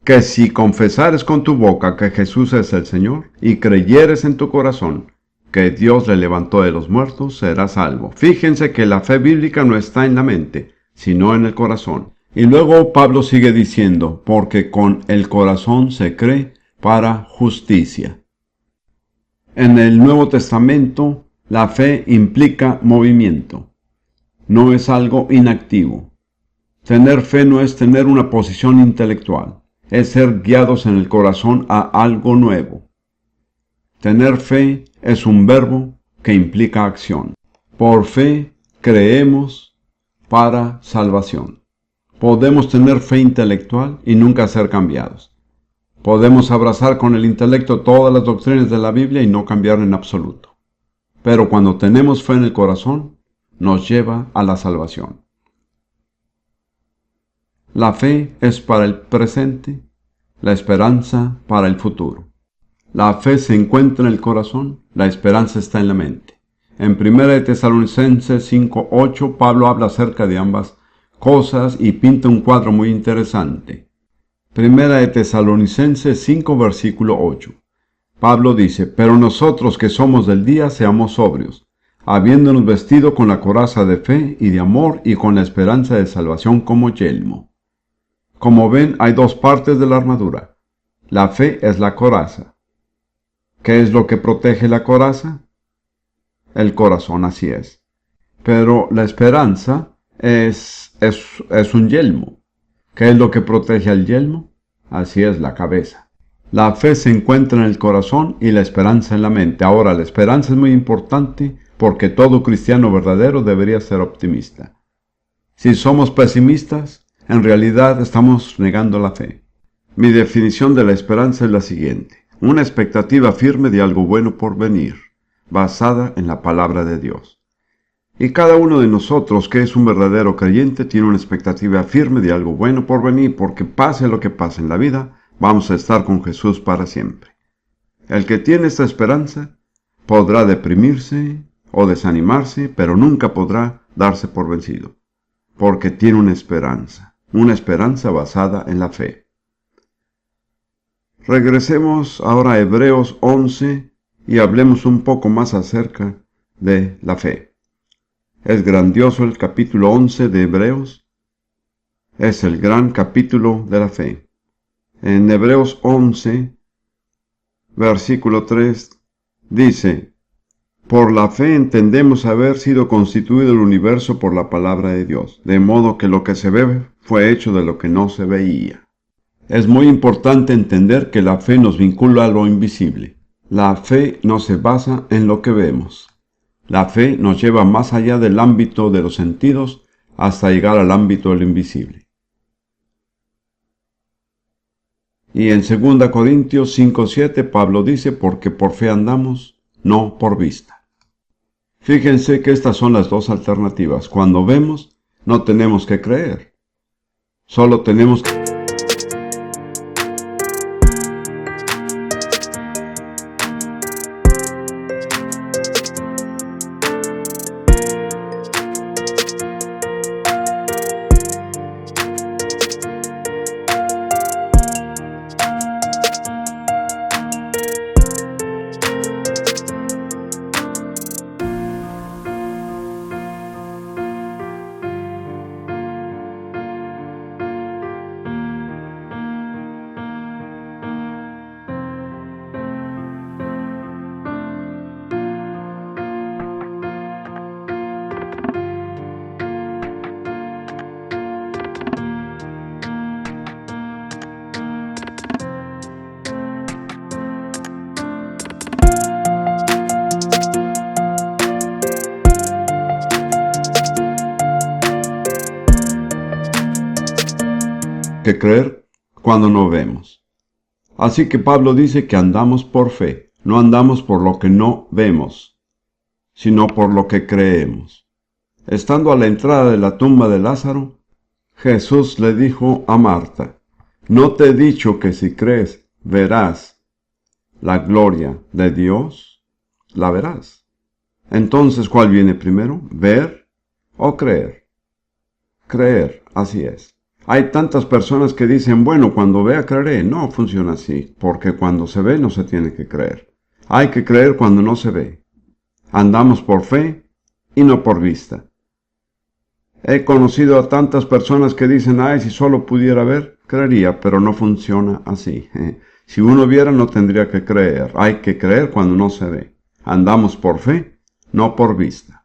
que si confesares con tu boca que Jesús es el Señor y creyeres en tu corazón que Dios le levantó de los muertos, serás salvo. Fíjense que la fe bíblica no está en la mente, sino en el corazón. Y luego Pablo sigue diciendo, porque con el corazón se cree para justicia. En el Nuevo Testamento, la fe implica movimiento. No es algo inactivo. Tener fe no es tener una posición intelectual. Es ser guiados en el corazón a algo nuevo. Tener fe es un verbo que implica acción. Por fe creemos para salvación. Podemos tener fe intelectual y nunca ser cambiados. Podemos abrazar con el intelecto todas las doctrinas de la Biblia y no cambiar en absoluto. Pero cuando tenemos fe en el corazón, nos lleva a la salvación. La fe es para el presente, la esperanza para el futuro. La fe se encuentra en el corazón, la esperanza está en la mente. En 1 Tesalonicenses 5:8 Pablo habla acerca de ambas cosas y pinta un cuadro muy interesante. 1 Tesalonicenses 5 versículo 8. Pablo dice, pero nosotros que somos del día seamos sobrios, habiéndonos vestido con la coraza de fe y de amor y con la esperanza de salvación como yelmo. Como ven, hay dos partes de la armadura. La fe es la coraza. ¿Qué es lo que protege la coraza? El corazón, así es. Pero la esperanza es un yelmo. ¿Qué es lo que protege al yelmo? Así es, la cabeza. La fe se encuentra en el corazón y la esperanza en la mente. Ahora, la esperanza es muy importante porque todo cristiano verdadero debería ser optimista. Si somos pesimistas, en realidad estamos negando la fe. Mi definición de la esperanza es la siguiente. Una expectativa firme de algo bueno por venir, basada en la palabra de Dios. Y cada uno de nosotros que es un verdadero creyente tiene una expectativa firme de algo bueno por venir, porque pase lo que pase en la vida, vamos a estar con Jesús para siempre. El que tiene esta esperanza podrá deprimirse o desanimarse, pero nunca podrá darse por vencido, porque tiene una esperanza basada en la fe. Regresemos ahora a Hebreos 11 y hablemos un poco más acerca de la fe. Es grandioso el capítulo 11 de Hebreos. Es el gran capítulo de la fe. En Hebreos 11, versículo 3, dice: por la fe entendemos haber sido constituido el universo por la palabra de Dios, de modo que lo que se ve fue hecho de lo que no se veía. Es muy importante entender que la fe nos vincula a lo invisible. La fe no se basa en lo que vemos. La fe nos lleva más allá del ámbito de los sentidos hasta llegar al ámbito de lo invisible. Y en 2 Corintios 5:7 Pablo dice: porque por fe andamos, no por vista. Fíjense que estas son las dos alternativas. Cuando vemos, no tenemos que creer. Solo tenemos que... creer cuando no vemos. Así que Pablo dice que andamos por fe, no andamos por lo que no vemos, sino por lo que creemos. Estando a la entrada de la tumba de Lázaro, Jesús le dijo a Marta: ¿no te he dicho que si crees, verás la gloria de Dios? La verás. Entonces, ¿cuál viene primero? ¿Ver o creer? Creer, así es. Hay tantas personas que dicen: bueno, cuando vea creeré. No funciona así, porque cuando se ve no se tiene que creer. Hay que creer cuando no se ve. Andamos por fe y no por vista. He conocido a tantas personas que dicen: ay, si solo pudiera ver, creería, pero no funciona así. Si uno viera, no tendría que creer. Hay que creer cuando no se ve. Andamos por fe, no por vista.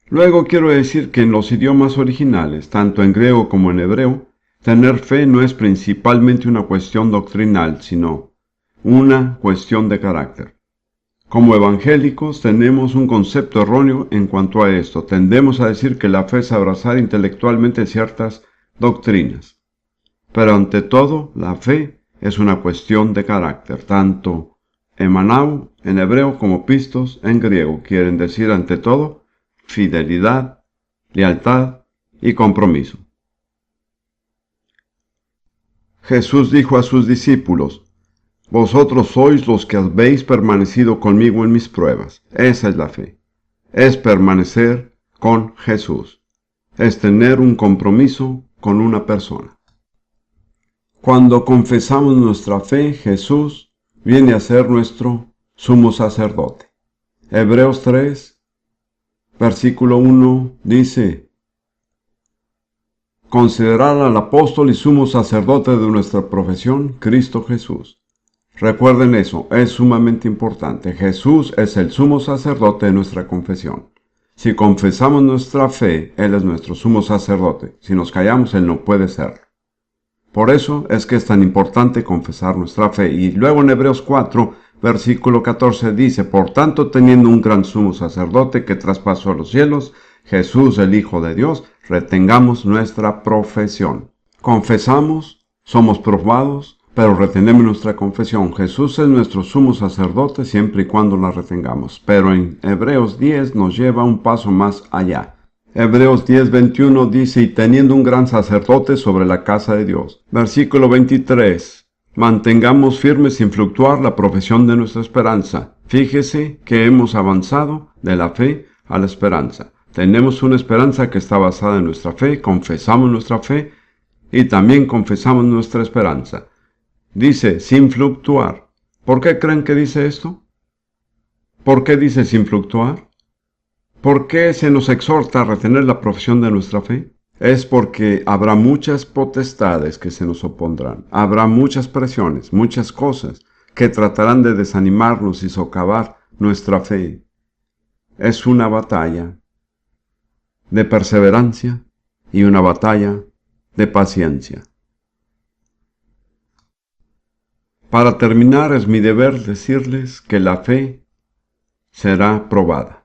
Luego quiero decir que en los idiomas originales, tanto en griego como en hebreo, tener fe no es principalmente una cuestión doctrinal, sino una cuestión de carácter. Como evangélicos tenemos un concepto erróneo en cuanto a esto. Tendemos a decir que la fe es abrazar intelectualmente ciertas doctrinas. Pero ante todo, la fe es una cuestión de carácter. Tanto emanao en hebreo como pistos en griego quieren decir ante todo fidelidad, lealtad y compromiso. Jesús dijo a sus discípulos: vosotros sois los que habéis permanecido conmigo en mis pruebas. Esa es la fe. Es permanecer con Jesús. Es tener un compromiso con una persona. Cuando confesamos nuestra fe, Jesús viene a ser nuestro sumo sacerdote. Hebreos 3, versículo 1 dice: considerad al apóstol y sumo sacerdote de nuestra profesión, Cristo Jesús. Recuerden eso, es sumamente importante. Jesús es el sumo sacerdote de nuestra confesión. Si confesamos nuestra fe, Él es nuestro sumo sacerdote. Si nos callamos, Él no puede serlo. Por eso es que es tan importante confesar nuestra fe. Y luego en Hebreos 4, versículo 14 dice: por tanto, teniendo un gran sumo sacerdote que traspasó los cielos, Jesús el Hijo de Dios, retengamos nuestra profesión. Confesamos, somos probados, pero retenemos nuestra confesión. Jesús es nuestro sumo sacerdote siempre y cuando la retengamos. Pero en Hebreos 10 nos lleva un paso más allá. Hebreos 10:21 dice, y teniendo un gran sacerdote sobre la casa de Dios. Versículo 23. Mantengamos firme sin fluctuar la profesión de nuestra esperanza. Fíjese que hemos avanzado de la fe a la esperanza. Tenemos una esperanza que está basada en nuestra fe, confesamos nuestra fe y también confesamos nuestra esperanza. Dice, sin fluctuar. ¿Por qué creen que dice esto? ¿Por qué dice sin fluctuar? ¿Por qué se nos exhorta a retener la profesión de nuestra fe? Es porque habrá muchas potestades que se nos opondrán. Habrá muchas presiones, muchas cosas que tratarán de desanimarnos y socavar nuestra fe. Es una batalla de perseverancia y una batalla de paciencia. Para terminar, es mi deber decirles que la fe será probada.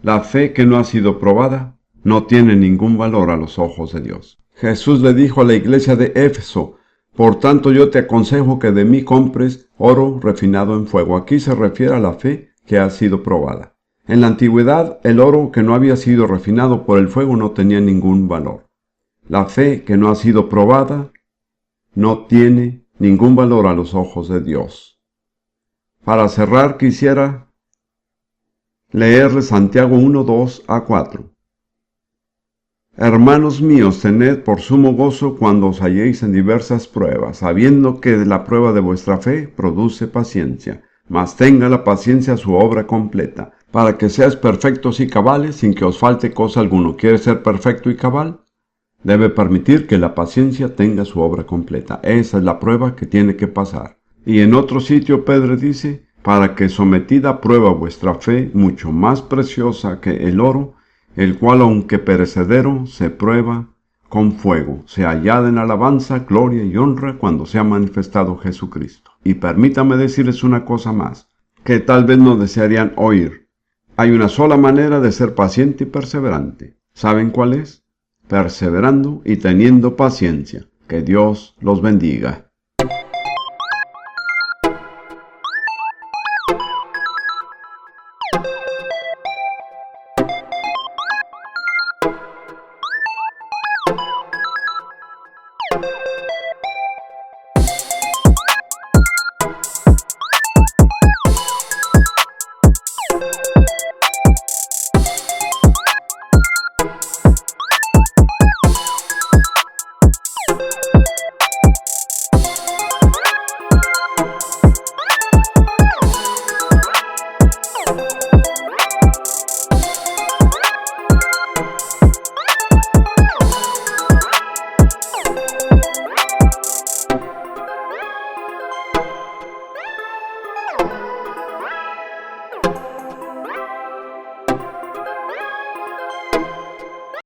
La fe que no ha sido probada no tiene ningún valor a los ojos de Dios. Jesús le dijo a la iglesia de Éfeso, por tanto yo te aconsejo que de mí compres oro refinado en fuego. Aquí se refiere a la fe que ha sido probada. En la antigüedad, el oro que no había sido refinado por el fuego no tenía ningún valor. La fe que no ha sido probada no tiene ningún valor a los ojos de Dios. Para cerrar, quisiera leerle Santiago 1:2-4. Hermanos míos, tened por sumo gozo cuando os halléis en diversas pruebas, sabiendo que la prueba de vuestra fe produce paciencia. Mas tenga la paciencia su obra completa, para que seas perfectos y cabales, sin que os falte cosa alguna. ¿Quiere ser perfecto y cabal? Debe permitir que la paciencia tenga su obra completa. Esa es la prueba que tiene que pasar. Y en otro sitio Pedro dice, para que sometida a prueba vuestra fe, mucho más preciosa que el oro, el cual aunque perecedero, se prueba con fuego, se hallada en alabanza, gloria y honra cuando sea manifestado Jesucristo. Y permítame decirles una cosa más, que tal vez no desearían oír. Hay una sola manera de ser paciente y perseverante. ¿Saben cuál es? Perseverando y teniendo paciencia. Que Dios los bendiga.